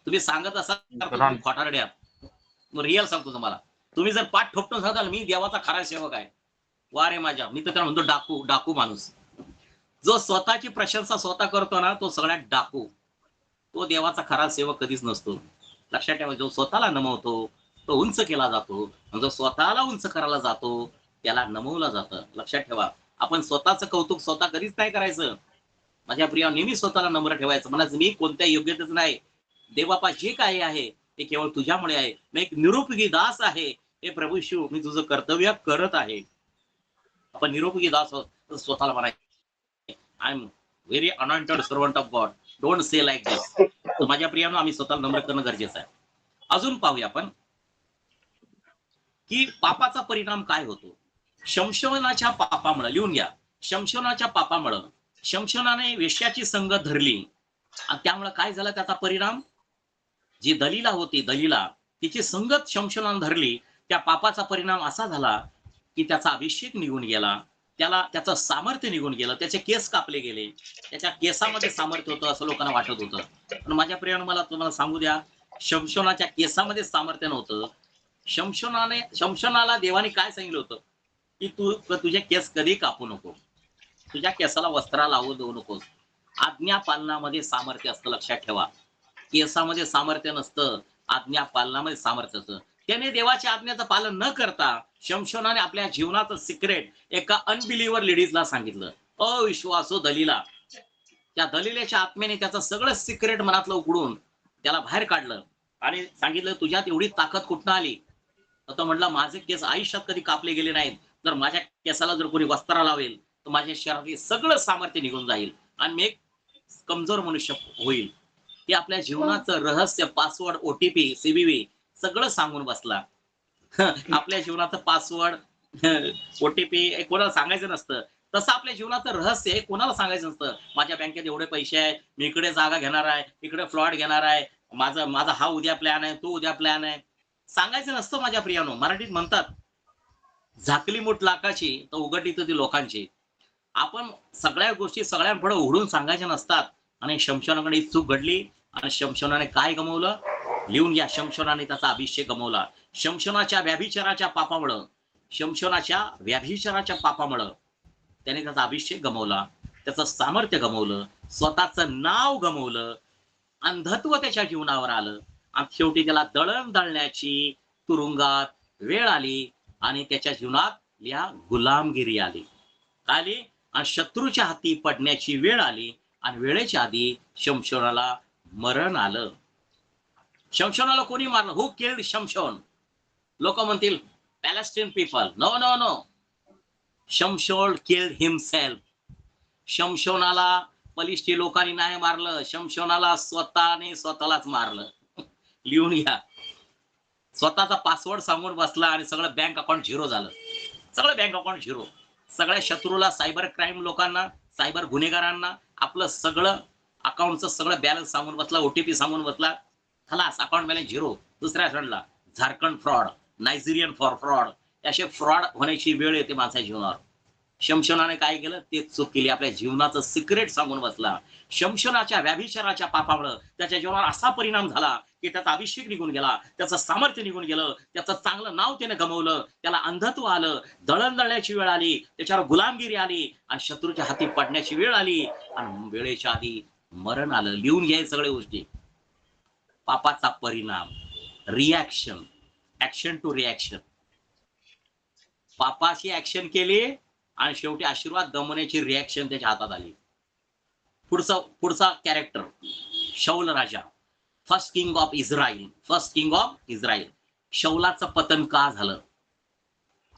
तुम्ही सांगत असाल खोटारड्या, रिअल सांगतो तुम्हाला. तुम्ही जर पाठ ठोकून सांगाल मी देवाचा खरा सेवक आहे, वा रे माझ्या, मी तर त्याला म्हणतो डाकू. डाकू माणूस जो स्वतःची प्रशंसा स्वतः करतो ना, तो सगळ्यात डाकू. तो देवाचा खरा सेवक कधीच नसतो. लक्षात ठेवा. जो स्वतःला नमवतो, तो उंच केला जातो, आणि जो स्वतःला उंच करायला जातो त्याला नमवलं जातं. लक्षात ठेवा, आपण स्वतःचं कौतुक स्वतः कधीच नाही करायचं. माझ्या प्रिया, नेहमी स्वतःला नम्र ठेवायचं. म्हणायचं मी कोणत्या योग्यतेच नाही, देवबापा जे काही आहे ते केवळ तुझ्यामुळे आहे. मी एक निरुपयोगी दास आहे. हे प्रभू शिव, मी तुझं कर्तव्य करत आहे. आपण निरुपयोगी दास आहोत तर स्वतःला म्हणायचं I am very anointed servant of God. Don't say like this. तर माझ्या प्रियानं आम्ही स्वतःला नम्र करणं गरजेचं आहे. अजून पाहूया आपण की पापाचा परिणाम काय होतो. शमशोनाच्या पापामुळे, लिहून घ्या, शमशोनाच्या पापामुळे, शमशोनाने वेश्याची संगत धरली आणि त्यामुळे काय झालं त्याचा परिणाम. जी दलीला होती, दलीला तिची संगत शमशोनाने धरली, त्या पापाचा परिणाम असा झाला की त्याचा अभिषेक निघून गेला, त्याला त्याचं सामर्थ्य निघून गेलं, त्याचे केस कापले गेले. त्याच्या केसामध्ये सामर्थ्य होतं असं लोकांना वाटत होतं, पण माझ्या प्रियानं मला तुम्हाला सांगू द्या, शमशोनाच्या केसामध्ये सामर्थ्य नव्हतं. शमशोनाला देवाने काय सांगितलं होतं की तुझे केस कधी कापू नको, तुझ्या केसाला वस्त्रा लावू देऊ नकोस. आज्ञा पालनामध्ये सामर्थ्य असतं, लक्षात ठेवा. केसामध्ये सामर्थ्य नसतं, आज्ञा पालनामध्ये सामर्थ्य असतं. त्याने देवाच्या आज्ञेचं पालन न करता शमशोनाने आपल्या जीवनाचं सिक्रेट एका अनबिलिव्हर लेडीजला सांगितलं. अविश्वासू दलीला, त्या दलिलेच्या आत्म्याने त्याचं सगळं सिक्रेट मनातलं उघडून त्याला बाहेर काढलं आणि सांगितलं तुझ्यात एवढी ताकद कुठनं आली. तर तो म्हटला माझे केस आयुष्यात कधी कापले गेले नाहीत, जर माझ्या केसाला जर कोणी वस्त्रा लावेल तर माझ्या शरीरातले सगळं सामर्थ्य निघून जाईल आणि मी एक कमजोर मनुष्य होईल. ते आपल्या जीवनाचं रहस्य, पासवर्ड, ओटीपी, सीबीवी सगळं सांगून बसला. आपल्या जीवनाचं पासवर्ड, ओटीपी कोणाला सांगायचं नसतं. तसं आपल्या जीवनाचं रहस्य हे कोणाला सांगायचं नसतं. माझ्या बँकेत एवढे पैसे आहे, मी इकडे जागा घेणार आहे, इकडे फ्लॉट घेणार आहे, माझा हा उद्या प्लॅन आहे, तो उद्या प्लॅन आहे, सांगायचं नसतं. माझ्या प्रियानो, मराठीत म्हणतात झाकली मूठ लाखाची तर उघडली तर ती लोकांची. आपण सगळ्या गोष्टी सगळ्यांपुढे उघडून सांगायच्या नसतात. आणि शमशोनाकडे ही चूक घडली आणि शमशोनाने काय गमावलं, लिहून घ्या. शमशोनाने त्याचा अभिषेक गमावला. शमशोनाच्या व्याभिचाराच्या पापामुळं, शमशोनाच्या व्याभिचाराच्या पापामुळं त्याने त्याचा अभिषेक गमावला, त्याचं सामर्थ्य गमावलं, स्वतःचं नाव गमावलं, अंधत्व त्याच्या जीवनावर आलं आणि शेवटी त्याला दळण दळण्याची तुरुंगात वेळ आली आणि त्याच्या जीवनात या गुलामगिरी आली आणि शत्रूच्या हाती पडण्याची वेळ आली आणि वेळेच्या आधी शमशोनाला मरण आलं. शमशोनाला कोणी मारलं? हु किल्ड शमशोन? लोक म्हणतील Palestine people. No no no, शमशोन किल्ड हिमसेल्फ. शमशोनाला पलिष्ठी लोकांनी नाही मारलं, शमशोनाला स्वतःने स्वतःलाच मारलं. लिहून घ्या. स्वतःचा पासवर्ड सांगून बसला आणि सगळं बँक अकाउंट झिरो झालं. सगळं बँक अकाउंट झिरो. सगळ्या शत्रूला, सायबर क्राईम लोकांना, सायबर गुन्हेगारांना आपलं सगळं अकाउंटचं सगळं बॅलन्स सांगून बसला, ओटीपी सांगून बसला. खलास, अकाउंट बॅलन्स झिरो. दुसऱ्या सणला Jharkhand fraud, Nigerian for fraud, असे फ्रॉड होण्याची वेळ येते माझ्या जीवनावर. शमशोनाने काय केलं? तेच चूक केली. आपल्या जीवनाचं सिक्रेट सांगून बसला. शमशोनाच्या व्याभिचाराच्या पापामुळे त्याच्या जीवनावर असा परिणाम झाला की त्याचा अभिषेक निघून गेला, त्याचं सामर्थ्य निघून गेलं, त्याचं चांगलं नाव त्याने गमावलं, त्याला अंधत्व आलं, दळण दळण्याची वेळ आली, त्याच्यावर गुलामगिरी आली आणि शत्रूच्या हाती पडण्याची वेळ आली आणि वेळेच्या आधी मरण आलं. लिहून घ्याय सगळ्या गोष्टी. पापाचा परिणाम, रिॲक्शन, ऍक्शन टू रिॲक्शन. पापाची ऍक्शन केली आणि शेवटी आशीर्वाद गमवण्याची रिॲक्शन त्याच्या हातात आली. पुढचा कॅरेक्टर शौल राजा, first king of Israel. First king of Israel. शौलाचं पतन का झालं?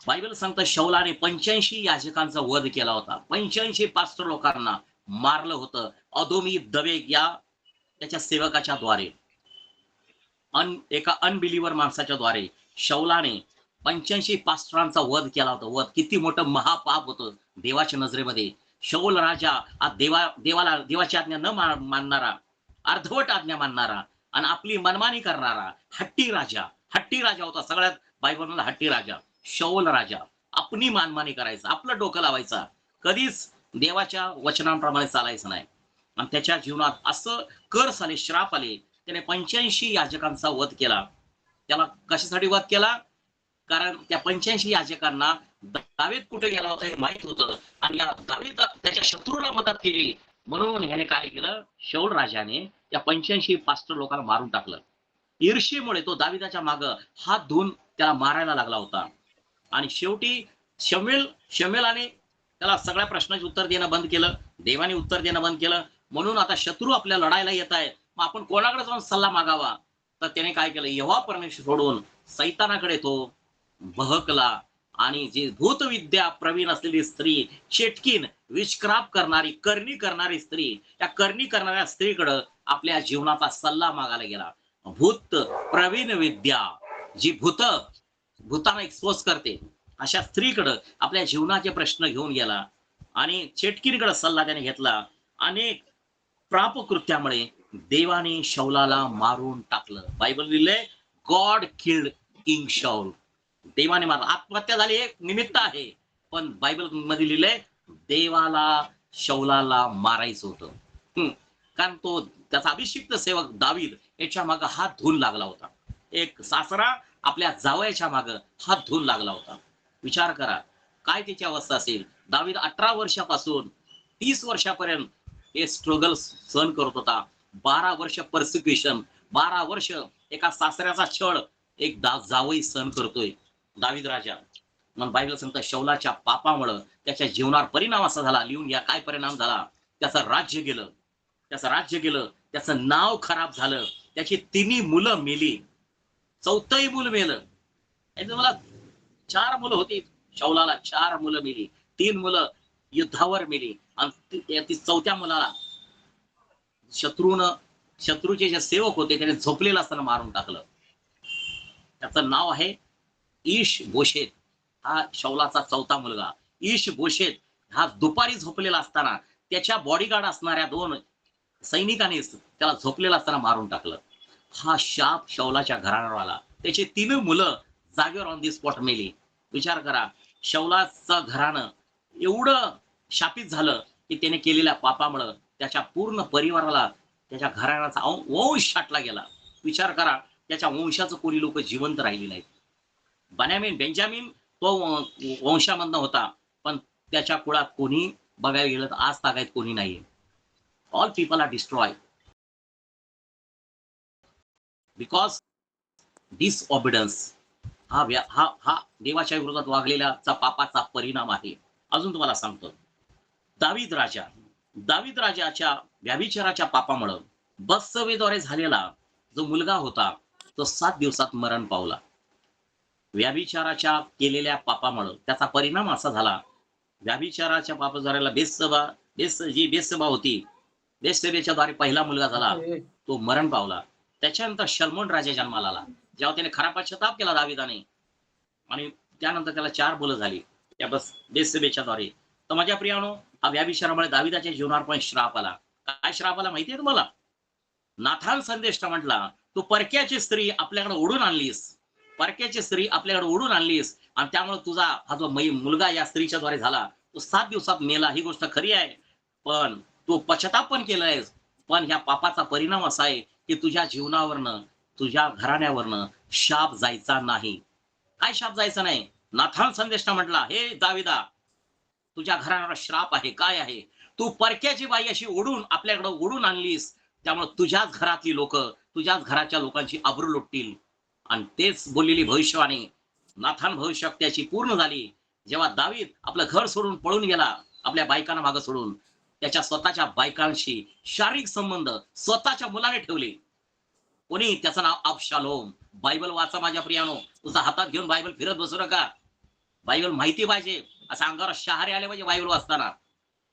बायबल सांगतं शौलाने 85 याजकांचा वध केला होता. 85 पास्टर लोकांना मारलं होतं अदोमी दवेग या त्याच्या सेवकाच्या द्वारे, एका अनबिलिव्हर माणसाच्या द्वारे शौलाने 85 पास्टरांचा वध केला होता. वध किती मोठं महापाप होतं देवाच्या नजरेमध्ये. शौल राजा देवाची आज्ञा न मानणारा, अर्धवट आज्ञा मानणारा आणि आपली मनमानी करणारा हट्टी राजा होता. सगळ्यात बायबलमधला हट्टी राजा शौल राजा. आपली मनमानी करायचा, आपलं डोकं लावायचा, कधीच देवाच्या वचनांप्रमाणे चालायचं नाही. आणि त्याच्या जीवनात असं कर्स आले, श्राप आले. त्याने 85 याजकांचा वध केला. त्याला कशासाठी वध केला? कारण त्या 85 याजकांना दावीद कुठे गेला होता हे माहित होतं आणि या दावीद त्याच्या शत्रूला मदत केली. म्हणून याने काय केलं? शौल राजाने त्या 85 पास्टर लोकांना मारून टाकलं. ईर्ष्येमुळे तो दाविदाच्या माग हात धुवून त्याला मारायला लागला होता. आणि शेवटी शमेलाने त्याला सगळ्या प्रश्नाचे उत्तर देणं बंद केलं, देवाने उत्तर देणं बंद केलं. म्हणून आता शत्रू आपल्या लढायला येत आहे, मग आपण कोणाकडे जाऊन सल्ला मागावा? तर त्याने काय केलं, यहोवा परमेश्वर सोडून सैतानाकडे तो बहकला. आणि जी भूतविद्या प्रवीण असलेली स्त्री, चेटकीन विषक्राप करणारी, करणी करणारी स्त्री, त्या करणी करणाऱ्या स्त्रीकडे आपल्या जीवनाचा सल्ला मागायला गेला. भूत प्रवीण विद्या, जी भूतांना एक्सपोज करते, अशा स्त्रीकडे आपल्या जीवनाचे प्रश्न घेऊन गेला आणि चेटकीनकडे सल्ला त्याने घेतला. अनेक पापकृत्यामुळे देवाने शौलाला मारून टाकलं. बायबल लिहिलंय, गॉड किल्ड किंग शाऊल. देवाने मारला. आत्महत्या झाली एक निमित्त आहे, पण बायबल मध्ये लिहिलंय देवाला शौलाला मारायचं होतं. कारण तो त्याचा अभिषिक्त सेवक दावीद याच्या मागे हात धुवून लागला होता. एक सासरा आपल्या जावयाच्या मागे हात धुवून लागला होता. विचार करा काय त्याची अवस्था असेल. दावीद 18 वर्षापासून 30 वर्षापर्यंत हे स्ट्रगल सहन करत होता. 12 वर्ष परसिक्युशन, 12 वर्ष एका सासऱ्याचा छळ एक जावई सहन करतोय दावीद राजा. मग बायबल सांगतं शौलाच्या पापामुळे त्याच्या जीवनावर परिणाम असा झाला. लिहून घ्या काय परिणाम झाला. त्याचं राज्य गेलं, त्याचं नाव खराब झालं, त्याची 3 मुलं मेली, 4थंही मूल मेलं. मला 4 मुलं होती, शौलाला 4 मुलं मेली, 3 मुलं युद्धावर मेली आणि 4थ्या मुलाला शत्रूचे जे सेवक होते त्याने झोपलेलं असताना मारून टाकलं. त्याचं नाव आहे ईश बोशेत. हा शौलाचा 4था मुलगा ईश बोशेत. हा दुपारी झोपलेला असताना त्याच्या बॉडीगार्ड असणाऱ्या 2 सैनिकांनी त्याला झोपलेला असताना मारून टाकलं. हा शाप शौलाच्या घराण्यावर आला. त्याची 3 मुलं जागेवर ऑन दी स्पॉट मेली. विचार करा, शौलाचं घराणं एवढं शापित झालं की त्याने केलेल्या पापामुळे त्याच्या पूर्ण परिवाराला, त्याच्या घराण्याचा वंश छाटला गेला. विचार करा, त्याच्या वंशाचं कोणी लोक जिवंत राहिली नाहीत. बेंजामिन तो वंशामधनं होता, पण त्याच्या कुळात कोणी बघायला गेलं तर आज तागायत कोणी नाहीये. All people are destroy because disobedience. हा देवाच्या विरोधात वागलेल्याचा पापाचा परिणाम आहे. अजून तुम्हाला सांगतो, दावीद राजाच्या व्याभिचाराच्या पापामुळे बत्सबेद्वारे झालेला जो मुलगा होता तो 7 दिवसात मरण पावला. व्याभिचाराच्या केलेल्या पापामुळे त्याचा परिणाम असा झाला, व्याभिचाराच्या पापाद्वारेला बेत्सबा होती, बेत्सबेच्या द्वारे पहिला मुलगा झाला, तो मरण पावला. त्याच्यानंतर शल्मोन राजा जन्माला आला, जेव्हा त्याने खरा पश्चाताप केला दाविदाने, आणि त्यानंतर त्याला 4 मुलं झाली त्या बेत्सबेच्या द्वारे. तर माझ्या प्रियानो, हा व्याभिचारामुळे दाविदाच्या जीवनावर पण श्राप आला. काय श्राप आला माहितीये तुम्हाला? नाथान संदेष्टा म्हटला, तू परक्याची स्त्री आपल्याकडे ओढून आणलीस, आणि त्यामुळे तुझा हा जो मुलगा या स्त्रीच्या द्वारे झाला तो 7 दिवसात मेला. ही गोष्ट खरी आहे, पण तू पश्चाताप पण केलायस. पण ह्या पापाचा परिणाम असा आहे की तुझ्या जीवनावरनं, तुझ्या घराण्यावरनं शाप जायचा नाही. काय शाप जायचा नाही? नाथान संदेष्टा म्हटला, हे दाविदा, तुझ्या घराण्यावर श्राप आहे. काय आहे? तू परक्याची बाई अशी आपल्याकडे ओढून आणलीस, त्यामुळे तुझ्याच घरातली लोक, तुझ्याच घराच्या लोकांची आबरू लुटतील. आणि तेच बोललेली भविष्यवाणी नाथान भविष्यवक्त्याची पूर्ण झाली. जेव्हा दावीद आपलं घर सोडून पळून गेला, आपल्या बायकांना मागे सोडून, त्याच्या स्वतःच्या बायकांशी शारीरिक संबंध स्वतःच्या मुलाने ठेवले. कोणी? त्याचं नाव अबशालोम. बायबल वाचा माझ्या प्रियानो. तुझा हातात घेऊन बायबल फिरत बसू नका. बायबल माहिती पाहिजे, असं अंगावर शहारे आले पाहिजे बायबल वाचताना.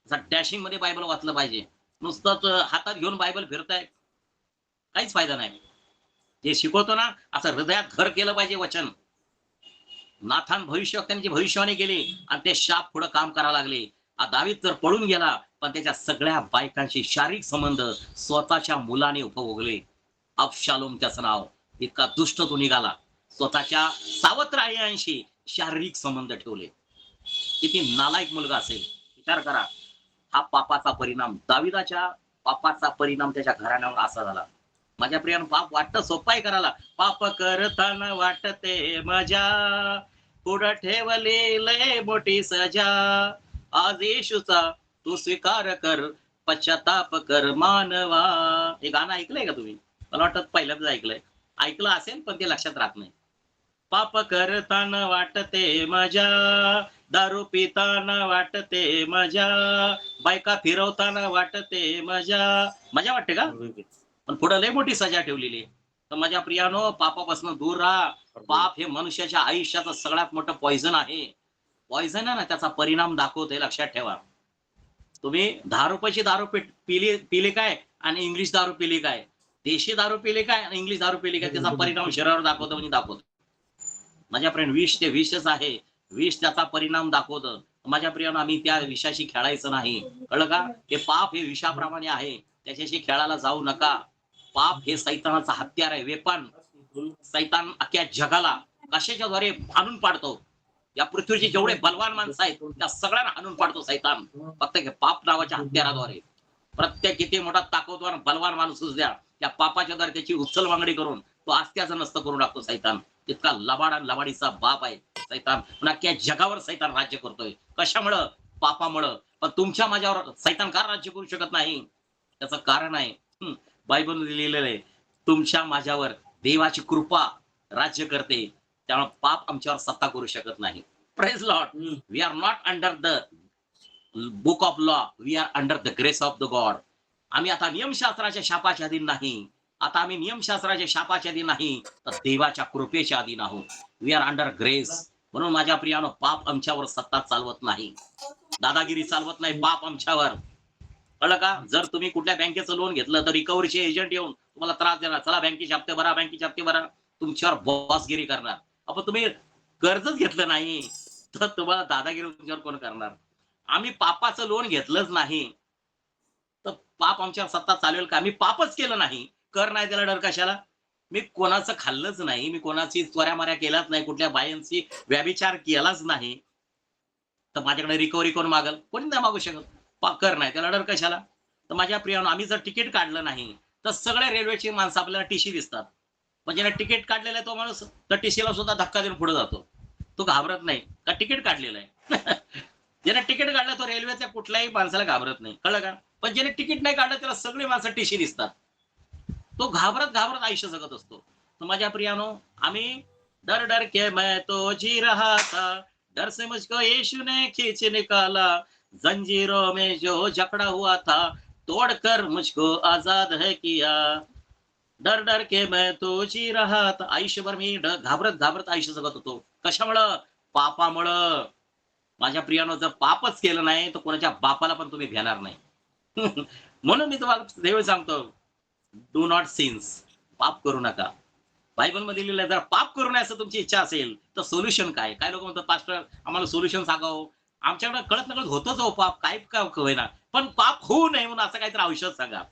असं डॅशिंग मध्ये बायबल वाचलं पाहिजे. नुसतंच हातात घेऊन बायबल फिरताय, काहीच फायदा नाही. जे शिकवतो ना, असं हृदयात घर केलं पाहिजे वचन. नाथान भविष्यवक्त्यांची भविष्यवाणी केली आणि ते शाप पुढे काम करायला लागले. दावीद तर पळून गेला, पण त्याच्या सगळ्या बायकांशी शारीरिक संबंध स्वतःच्या मुलाने उपभोगले. अबशालोम त्याचं नाव. इतका दुष्ट तो निघाला, स्वतःच्या सावत्र आईशी शारीरिक संबंध ठेवले. किती नालायक मुलगा असेल विचार करा. हा पापाचा परिणाम, दाविदाच्या पापाचा परिणाम त्याच्या घराण्यावर असा झाला. माझ्या प्रियानं, पाप वाटतं सोपं आहे करायला. पाप करताना वाटते मजा, पुढं ठेवली लय मोठी सजा. आज येशूचा तू स्वीकार कर, पश्चाताप कर मानवा. हे गाणं ऐकलंय का तुम्ही? मला वाटतं पहिल्यांदाच ऐकलंय. ऐकलं असेल पण ते लक्षात राहत नाही. पाप करताना वाटते मजा, दारू पिताना वाटते मजा, बायका फिरवताना वाटते मजा. मजा वाटते का? पण पुढे लय मोठी सजा ठेवलेली आहे. तर माझ्या प्रियानो, पापापासून दूर राहा. पाप हे मनुष्याच्या आयुष्याचं सगळ्यात मोठं पॉइझन आहे. पॉइझन आहे ना, त्याचा परिणाम दाखवतोय, लक्षात ठेवा. तुम्ही 10 रुपयाची दारू पिली काय आणि इंग्लिश दारू पिली काय, देशी दारू पिली काय आणि इंग्लिश दारू पिली काय, त्याचा परिणाम शरीरावर दाखवतो म्हणजे दाखवतो. माझ्या फ्रेंड, विष ते विषच आहे. विष त्याचा परिणाम दाखवतं. माझ्या प्रियानं, आम्ही त्या विषाशी खेळायचं नाही, कळलं का? हे पाप हे विषाप्रमाणे आहे, त्याच्याशी खेळायला जाऊ नका. पाप हे सैतानाचा हत्यार आहे, वेपन. सैतान अख्ख्या जगाला कशाच्याद्वारे हाणून पाडतो. या पृथ्वीचे जेवढे बलवान माणसं आहेत त्या सगळ्यांना हाणून पाडतो सैतान, फक्त पाप नावाच्या हत्याराद्वारे. प्रत्येक किती मोठा ताकदवार बलवान माणूस द्या, त्या पापाच्या द्वारे त्याची उचलवांगडी करून तो आस्त्याचं नसतं करून टाकतो सैतान. तितका लबाड आणि लबाडीचा बाप आहे सैतान. पण अख्ख्या जगावर सैतान राज्य करतोय. कशामुळं? पापामुळं. पण तुमच्या माझ्यावर सैतान का राज्य करू शकत नाही? त्याचं कारण आहे, बायबल लिहिलेलं आहे, तुमच्या माझ्यावर देवाची कृपा राज्य करते, त्यामुळे पाप आमच्यावर सत्ता करू शकत नाही. Praise Lord. We are not under the book of law, we are under the grace of the God. आम्ही आता नियमशास्त्राच्या शापाच्या अधीन नाही. आता आम्ही नियमशास्त्राच्या शापाच्या अधीन नाही, तर देवाच्या कृपेच्या अधीन आहोत. We are under grace. म्हणून माझ्या प्रियानो, पाप आमच्यावर सत्ता चालवत नाही, दादागिरी चालवत नाही पाप आमच्यावर, कळलं का? जर तुम्ही कुठल्या बँकेचं लोन घेतलं तर रिकव्हरीचे एजंट येऊन तुम्हाला त्रास देणार, चला बँकेचे हप्ते भरा, बँकेचे हप्ते भरा, तुमच्यावर बॉसगिरी करणार. आपण तुम्ही कर्जच घेतलं नाही तर तुम्हाला दादागिरी तुमच्यावर कोण करणार? आम्ही पापाचं लोन घेतलंच नाही तर पाप आमच्यावर सत्ता चालवेल का? आम्ही पापच केलं नाही, कर नाही त्याला डर कशाला? मी कोणाचं खाल्लंच नाही, मी कोणाची चोऱ्या-माऱ्या केल्याच नाही, कुठल्या बायांची व्याभिचार केलाच नाही, तर माझ्याकडे रिकव्हरी कोण मागल? कोणी नाही मागू शकत. कर नाही त्याला डर कशाला? तर माझ्या प्रियानो, आम्ही जर तिकीट काढलं नाही तर सगळ्या रेल्वेची माणसं आपल्याला टीशी दिसतात. म्हणजे तिकीट काढलेलं आहे तो माणूस तर टीसीला सुद्धा धक्का देऊन पुढे जातो. तो घाबरत नाही का तिकीट काढलेलं आहे. ज्याने तिकीट काढलं तो रेल्वेच्या कुठल्याही माणसाला घाबरत नाही, कळलं का? पण ज्याने तिकीट नाही काढलं त्याला सगळी माणसं टीशी दिसतात, तो घाबरत घाबरत आयुष्य जगत असतो. तर माझ्या प्रियानो, आम्ही डर डर के मैं तो जी रहा था, डर से मुझको यीशु ने खींच निकाला, जंजीरों में जो जकड़ा हुआ था, तोड़कर मुझको आजाद है किया. डर डर के मैं तो जी रहा था. आयुष्यभर मी घाबरत घाबरत आयुष्य जगत होतो. कशामुळं? पापामुळं. माझ्या प्रियानो, जर पापच केलं नाही तर कोणाच्या बापाला पण तुम्ही घेणार नाही. म्हणून मी तुम्हाला देव सांगतो, डू नॉट सिन्स. पाप करू नका. बायबल मध्ये लिहिलं, जर पाप करू नये असं तुमची इच्छा असेल तर सोल्युशन काय? काय लोक म्हणतात, पास्टर आम्हाला सोल्युशन सांगावं. आमच्याकडे कळत नकळत होतोच हो पाप, काय काय होईना, पण पाप होऊ नये म्हणून असं काहीतरी औषध सांगा.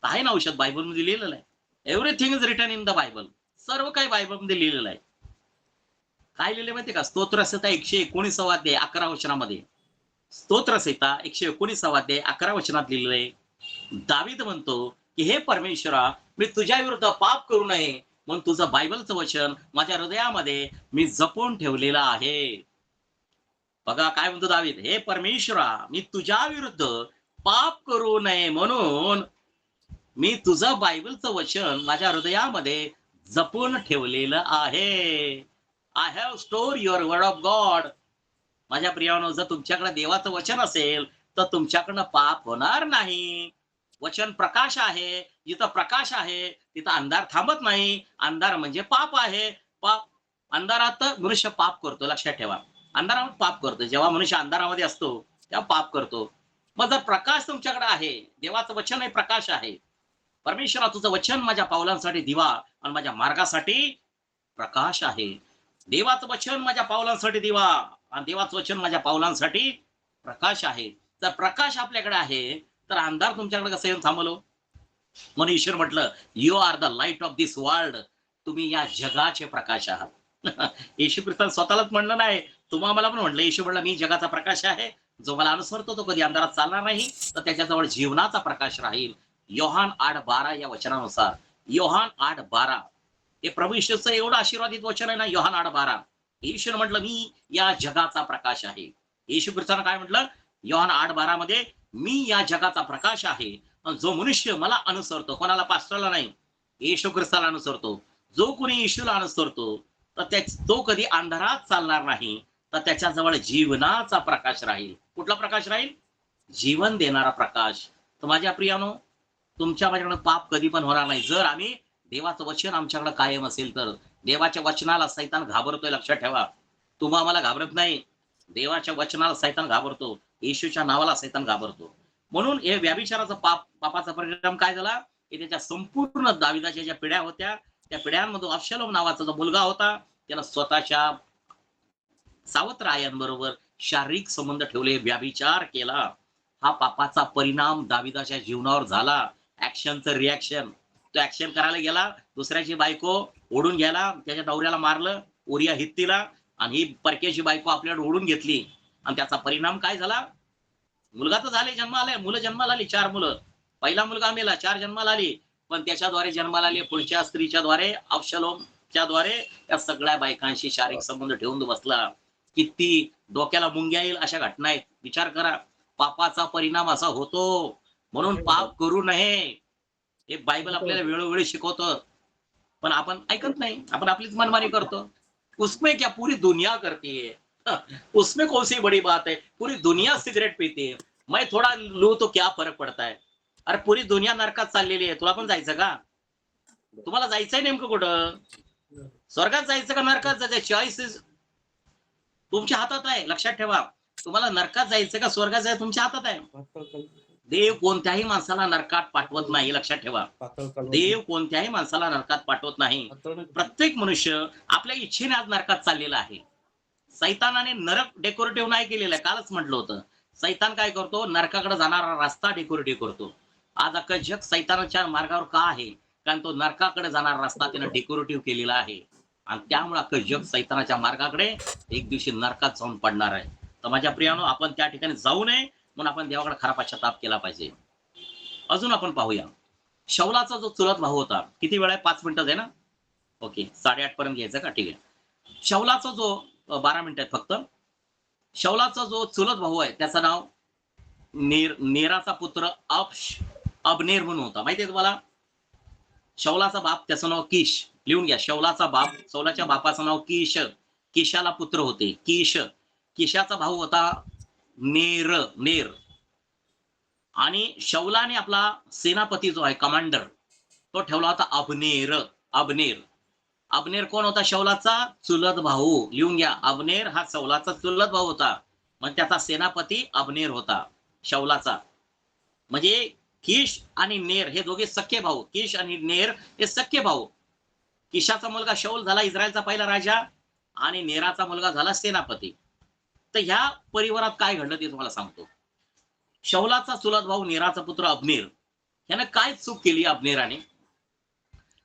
आहे ना औषध, बायबल मध्ये लिहिलेलं आहे. Everything is written in the Bible. सर्व काही बायबल मध्ये लिहिलेलं आहे. काय लिहिले माहिती का? स्तोत्रसंहिता 119 अध्याय 11 वचनामध्ये, स्तोत्रसंहिता 119 अध्याय 11 वचनात लिहिलेलं आहे. दावीद म्हणतो की हे परमेश्वरा, मी तुझ्या विरुद्ध पाप करू नये म्हणून तुझं बायबलचं वचन माझ्या हृदयामध्ये मी जपून ठेवलेलं आहे. बघा काय म्हणतो दावीद, हे परमेश्वरा, मी तुझ्या विरुद्ध पाप करू नये म्हणून मी तुझं बायबलचं वचन माझ्या हृदयामध्ये जपून ठेवलेलं आहे. I have store your word of God. माझ्या प्रियानो, जर तुमच्याकडे देवाचं वचन असेल तर तुमच्याकडनं पाप होणार नाही. वचन प्रकाश आहे, जिथं प्रकाश आहे तिथं अंधार थांबत नाही. अंधार म्हणजे पाप आहे. पाप, अंधारात मनुष्य पाप करतो, लक्षात ठेवा. अंधारात पाप करतो. जेव्हा मनुष्य अंधारामध्ये असतो तेव्हा पाप करतो. मग जर प्रकाश तुमच्याकडे आहे, देवाचं वचन हे प्रकाश आहे. परमेश्वरा, तुझं वचन माझ्या पावलांसाठी दिवा आणि माझ्या मार्गासाठी प्रकाश आहे. देवाचं वचन माझ्या पावलांसाठी दिवा आणि देवाचं वचन माझ्या पावलांसाठी प्रकाश आहे. जर प्रकाश आपल्याकडे आहे तर अंधार तुमच्याकडे कसं येऊन थांबलो? म्हणून ईश्वर म्हटलं, you are the light of this world. तुम्ही या जगाचे प्रकाश आहात. येशू ख्रिस्तान स्वतःलाच म्हणलं नाही, तुम्हाला मला पण म्हटलं. येशू म्हणलं, मी जगाचा प्रकाश आहे, जो मला अनुसरतो तो कधी अंधारात चालणार नाही, तर त्याच्याजवळ जीवनाचा प्रकाश राहील. योहान 8:12 या वचनानुसार, योहान 8:12 हे प्रभू येशूचं एवढं आशीर्वादित वचन आहे ना. योहान 8:12, येशूने म्हटलं, मी या जगाचा प्रकाश आहे. येशू ख्रिस्तानं काय म्हटलं योहान 8:12 मध्ये, मी या जगाचा प्रकाश आहे. जो मनुष्य मला अनुसरतो, कोणाला? पास्टरला नाही, येशू ख्रिस्ताला अनुसरतो, जो कोणी येशूला अनुसरतो तर तो कधी अंधारात चालणार नाही, तर त्याच्याजवळ जीवनाचा प्रकाश राहील. कुठला प्रकाश राहील? जीवन देणारा प्रकाश. तर माझ्या प्रियानो, तुमच्या माझ्याकडे पाप कधी पण होणार नाही जर आम्ही देवाचं वचन आमच्याकडे कायम असेल तर. देवाच्या वचनाला सैतान घाबरतोय, लक्षात ठेवा. तुम्हा आम्हाला घाबरत नाही, देवाच्या वचनाला सैतान घाबरतो, येशूच्या नावाला सैतान घाबरतो. म्हणून हे व्यभिचाराचा पापाचा परिणाम काय झाला की त्याच्या संपूर्ण दाविदाच्या ज्या पिढ्या होत्या त्या पिढ्यांमधून अबशालोम नावाचा जो मुलगा होता त्याला स्वतःच्या सावत्र आयांबरोबर शारीरिक संबंध ठेवले, व्यभिचार केला. हा पापाचा परिणाम दाविदाच्या जीवनावर झाला. ऍक्शनचं रिॲक्शन. तो ऍक्शन करायला गेला, दुसऱ्याची बायको ओढून घ्यायला, त्याच्या नवऱ्याला मारलं, उरिया हित्तीला, आणि ही परक्याची बायको आपल्याकडे ओढून घेतली. आणि त्याचा परिणाम काय झाला? मुलगा तर झाले, जन्माला मुलं जन्माला आली, 4 मुलं. पहिला मुलगा मेला, 4 जन्माला आली, पण त्याच्याद्वारे जन्माला आली पुढच्या स्त्रीच्या द्वारे, अबशालोमच्या द्वारे त्या सगळ्या बायकांशी शारीरिक संबंध ठेवून बसला. किती डोक्याला मुंग्या येईल अशा घटना आहेत. विचार करा, पापाचा परिणाम असा होतो. म्हणून पाप करू नये हे बायबल आपल्याला वेळोवेळी शिकवतं, पण आपण ऐकत नाही. आपण आपलीच मनमानी करतो. उसमें क्या पूरी दुनिया करती है, उसमें कौन सी बड़ी बात है, पूरी दुनिया सिगरेट पीती है, मैं थोड़ा लू तो क्या फरक पडता है. अरे पूरी दुनिया नरकात चाललेली आहे, तुला पण जायचं का? तुम्हाला जायचंय नेमकं कुठं? स्वर्गात जायचं का नरकात जायचं? चॉईस तुमच्या हातात आहे, लक्षात ठेवा. तुम्हाला नरकात जायचं का स्वर्गात जायचं तुमच्या हातात आहे. देव कोणत्याही माणसाला नरकात पाठवत नाही, लक्षात ठेवा. देव कोणत्याही माणसाला नरकात पाठवत नाही. प्रत्येक मनुष्य आपल्या इच्छेने आज नरकात चाललेला आहे. सैतानाने नरक डेकोरेटिव्ह नाही केलेलं आहे. कालच म्हटलं होतं, सैतान काय करतो? नरकाकडे जाणारा रस्ता डेकोरेटिव्ह करतो. आज अख्खं जग सैतानाच्या मार्गावर का आहे? कारण तो नरकाकडे जाणारा रस्ता त्यानं डेकोरेटिव्ह केलेला आहे. आणि त्यामुळे अख्खं जग सैतानाच्या मार्गाकडे एक दिवशी नरकात जाऊन पडणार आहे. तर माझ्या प्रियानो, आपण त्या ठिकाणी जाऊ नये म्हणून आपण देवाकडे खरा पश्चाताप केला पाहिजे. अजून आपण पाहूया, शौलाचा जो चुलत भाऊ होता. किती वेळ आहे? 5 मिनिटं आहे ना? ओके, 8:30 पर्यंत घ्यायचं का? ठीक आहे. शौलाचा जो 12 मिनिटं आहेत फक्त. शौलाचा जो चुलत भाऊ आहे त्याचं नाव नेराचा पुत्र अबनेर म्हणून होता. माहितीये तुम्हाला? शौलाचा बाप त्याचं नाव कीश. लिहून घ्या, शौलाचा बाप, शौलाच्या बापाचं नाव कीश. किशाला पुत्र होते कीश. किशाचा भाऊ होता नेर. आणि शौलाने आपला सेनापती जो आहे, कमांडर, तो ठेवला होता अबनेर कोण होता? शौलाचा चुलत भाऊ. लिहून घ्या, अबनेर हा शौलाचा चुलत भाऊ होता. मग त्याचा सेनापती अबनेर होता शौलाचा. म्हणजे किश आणि नेर हे दोघे सख्खे भाऊ. किश आणि नेर हे सख्खे भाऊ. किशाचा मुलगा शौल झाला इस्रायलचा पहिला राजा, आणि नेराचा मुलगा झाला सेनापती. तर ह्या परिवारात काय घडलं ते तुम्हाला सांगतो. शौलाचा चुलत भाऊ नेराचा पुत्र अबनेर यानं काय चूक केली अबनेराने?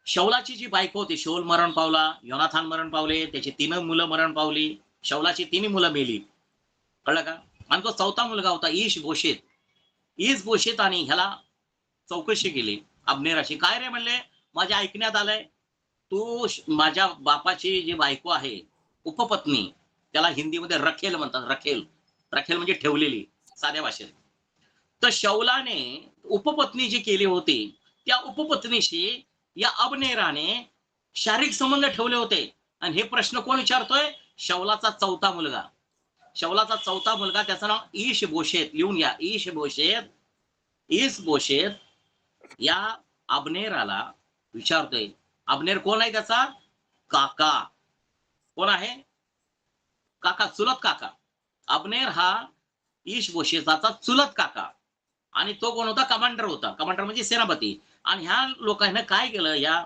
शौलाची जी बायको होती, शौल मरण पावला, योनाथान मरण पावले, त्याची 3 मुलं मरण पावली, शौलाची 3 मुलं मेली, कळलं का? आणि तो 4था मुलगा होता ईश बोशेत. आणि ह्याला चौकशी केली अबनेराची. काय रे म्हणले, माझ्या ऐकण्यात आलंय तू माझ्या बापाची जी बायको आहे, उपपत्नी, त्याला हिंदीमध्ये रखेल म्हणतात. रखेल म्हणजे ठेवलेली साध्या भाषेत. तर शौलाने उपपत्नी जी केली होती त्या उपपत्नीशी या अबनेराने शारीरिक संबंध ठेवले होते. आणि हे प्रश्न कोण विचारतोय? शौलाचा 4था मुलगा. शौलाचा 4था मुलगा त्याचं नाव ईश बोशेत. लिहून घ्या, ईश बोशेत या अबनेराला विचारतोय. अबनेर कोण आहे? त्याचा काका. कोण आहे? काका, चुलत काका. अबनेर हा ईश बोशेताचा चुलत काका. आणि तो कोण होता? कमांडर होता. कमांडर म्हणजे सेनापती. आणि ह्या लोकांना काय केलं, या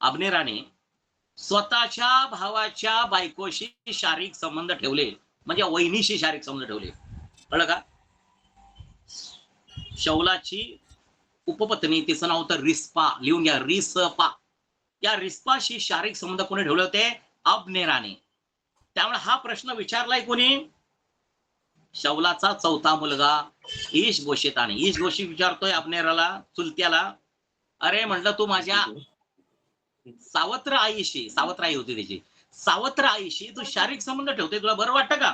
अबनेराने स्वतःच्या भावाच्या बायकोशी शारीरिक संबंध ठेवले, म्हणजे वहिनीशी शारीरिक संबंध ठेवले, कळलं का? शौलाची उपपत्नी, तिचं नाव होतं रिस्पा. लिहून घ्या, रिस्पा. या रिस्पाशी शारीरिक संबंध कोणी ठेवले होते? अबनेराने. त्यामुळे हा प्रश्न विचारलाय कोणी? शौलाचा 4था मुलगा ईश बोशेताने. ईश बोशेत विचारतोय अबनेराला, चुलत्याला, अरे म्हटलं तू माझ्या सावत्र आईशी, सावत्र आई होती त्याची, सावत्र आईशी तू शारीरिक संबंध ठेवते, तुला बरं वाटतं का?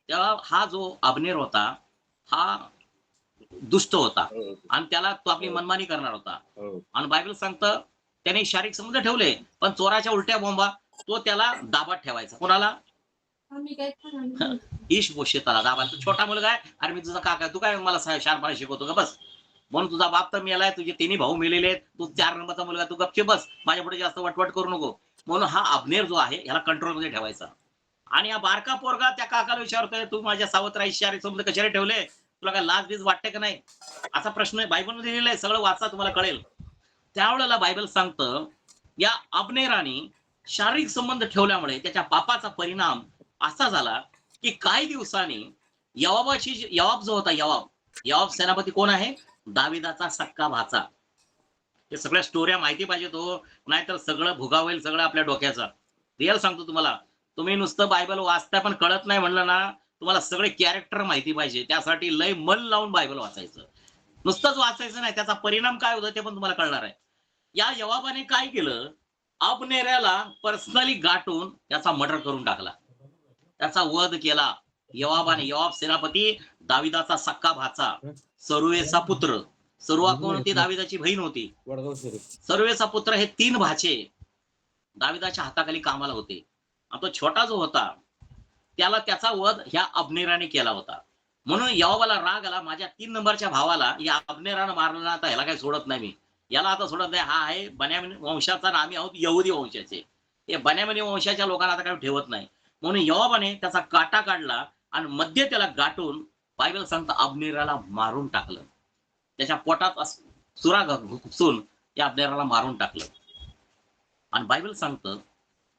तेव्हा हा जो अबनेर होता हा दुष्ट होता आणि त्याला तो आपली मनमानी करणार होता. आणि बायबल सांगतं त्याने शारीरिक संबंध ठेवले, पण चोराच्या उलट्या बोंबा तो त्याला दाबात ठेवायचा. कोणाला? ईश-बोशेताला दाबायला. छोटा मुलगा आहे, अरे मी तुझा काका, तू काय मला शहाणपणा शिकवतो का? बस. म्हणून तुझा बाप तर मेलाय, तुझे तिन्ही भाऊ मेलेले आहेत, तू 4 नंबरचा मुलगा, तू गपचे बस, माझ्या पुढे जास्त वटवट करू नको. म्हणून हा अब्नेर जो आहे याला कंट्रोलमध्ये ठेवायचा. आणि हा बारका पोरगा त्या काकाला विचारतोय, तू माझ्या सावत्राई शारीरिक संबंध कशाने ठेवले? तुला काय लाज बीज वाटते का नाही? असा प्रश्न बायबलमध्ये लिहिलेला आहे, सगळं वाचा तुम्हाला कळेल. त्यावेळेला बायबल सांगतं, या अब्नेराने शारीरिक संबंध ठेवल्यामुळे त्याच्या पापाचा परिणाम असा झाला की काही दिवसांनी यवाब जो होता, यवाब सेनापती कोण आहे? दाविदाचा सक्का भाचा. हे सगळ्या स्टोऱ्या माहिती पाहिजे तो, नाहीतर सगळं भुगावेल सगळं आपल्या डोक्याचा. रिअल सांगतो तुम्हाला, तुम्ही नुसतं बायबल वाचता पण कळत नाही म्हणलं ना, तुम्हाला सगळे कॅरेक्टर माहिती पाहिजे. त्यासाठी लय मन लावून बायबल वाचायचं. नुसतंच वाचायचं नाही, त्याचा परिणाम काय होतो ते पण तुम्हाला कळणार आहे. या यवाबाने काय केलं? अब्नेराला पर्सनली गाठून त्याचा मर्डर करून टाकला, त्याचा वध केला यवाबाने. यवाब सेनापती, दाविदाचा सक्का भाचा, सरुयेचा पुत्र. सरुआ कोण होती? दाविदाची बहीण होती. सरुयेचा पुत्र. हे 3 भाचे दाविदाच्या हाताखाली कामाला होते. आणि तो छोटा जो होता त्याला त्याचा वध ह्या अब्नेराने केला होता. म्हणून यहोवाला राग आला, माझ्या 3 नंबरच्या भावाला या अब्नेरानं मारलं ना, आता ह्याला काही सोडत नाही मी, याला आता सोडत नाही. हा आहे बन्यामीन वंशाचा आणि आम्ही आहोत यहुदी वंशाचे. हे बन्यामीन वंशाच्या लोकांना आता काही ठेवत नाही. म्हणून यहोवाने त्याचा काटा काढला आणि मध्ये त्याला गाठून, बायबल सांगतं, अब्नेराला मारून टाकलं. त्याच्या पोटात सुरा घुसून या अब्नेराला मारून टाकलं. आणि बायबल सांगतं,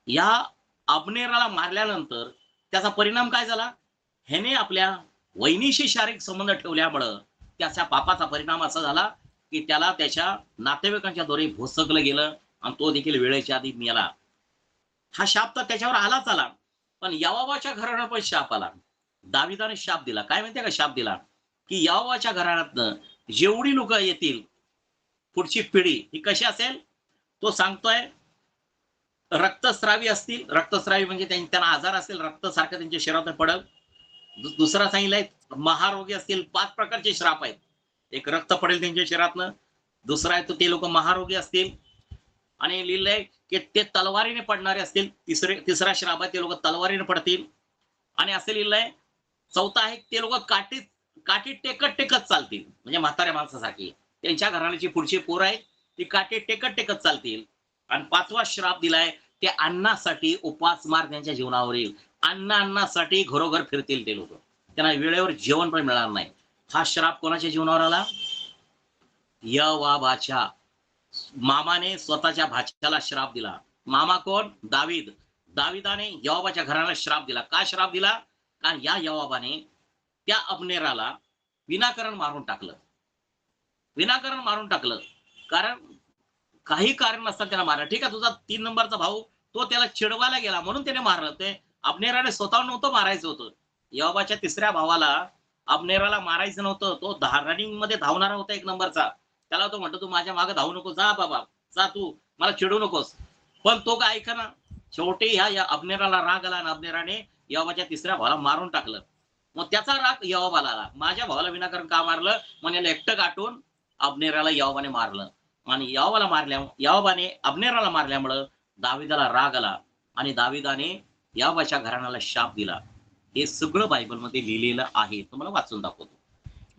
या अब्नेराला मारल्यानंतर त्याचा परिणाम काय झाला? ह्याने आपल्या वहिनीशी शारीरिक संबंध ठेवल्यामुळं त्याच्या पापाचा परिणाम असा झाला की त्याला त्याच्या नातेवाईकांच्या द्वारे भोसकलं गेलं आणि तो देखील वेळेच्या आधी मेला. हा शाप तर त्याच्यावर आलाच आला, पण यहोवाच्या घराण्यात पण शाप आला. दाविदाने शाप दिला. काय माहितीये का शाप दिला? की यहोवाच्या घराण्यातनं जेवढी लोक येतील, पुढची पिढी ही कशी असेल? तो सांगतोय, रक्तस्रावी असतील. रक्तस्रावी म्हणजे त्यांना आजार असेल, रक्त सारखं त्यांच्या शरीरात पडल. दुसरा सांगितलंय, महारोगी असतील. 5 प्रकारचे श्राप आहेत. एक, रक्त पडेल त्यांच्या शरीरातनं. दुसरा आहे तो, ते लोक महारोगी असतील. आणि लिहिलंय की ते तलवारीने पडणारे असतील. तिसरा श्राप आहे, ते लोक तलवारीने पडतील. आणि असं लिहिलंय, चौथा आहे, ते लोक काठी टेकत चालतील, म्हणजे म्हाताऱ्या माणसासारखी. त्यांच्या घराण्याची पुढची पोर आहे ती काठी टेकत चालतील. आणि 5वा श्राप दिलाय, ते अन्नासाठी उपासमार त्यांच्या जीवनावर येईल. अन्नासाठी घरोघर फिरतील ते लोक, त्यांना वेळेवर जेवण पण मिळणार नाही. हा श्राप कोणाच्या जीवनावर आला? यवाबाच्या. मामाने स्वतःच्या भाच्याला श्राप दिला. मामा कोण? दावीद. दाविदाने यवाबाच्या घराला श्राप दिला. का श्राप दिला? कारण या यवाबाने त्या अब्नेराला विनाकारण मारून टाकलं. विनाकारण मारून टाकलं, कारण काही कारण नसताना त्याला मारलं. ठीक आहे, तुझा 3 नंबरचा भाऊ, तो त्याला चिडवायला गेला म्हणून त्याने मारलं. ते अब्नेराने स्वतःहून नव्हतं मारायचं होतं. यहोवाच्या 3ऱ्या भावाला अब्नेराला मारायचं नव्हतं. तो रनिंग मध्ये धावणारा होता 1 नंबरचा. त्याला तो म्हणतो, तू माझ्या मागे धावू नको, जा बाबा जा, तू मला चिडू नकोस. पण तो काय ऐका. शेवटी ह्या अब्नेराला राग आला आणि अब्नेराने यहोवाच्या 3ऱ्या भावाला मारून टाकलं. मग त्याचा राग यहोवाला आला, माझ्या भावाला विनाकारण का मारलं? म्हणे एकटं गाठून अब्नेराला यहोवाने मारलं. आणि यहोवाने अब्नेराला मारल्यामुळं दाविदाला राग आला आणि दाविदाने यहोवाच्या घराण्याला शाप दिला. हे सगळं बायबलमध्ये लिहिलेलं आहे. तुम्हाला वाचून दाखवतो.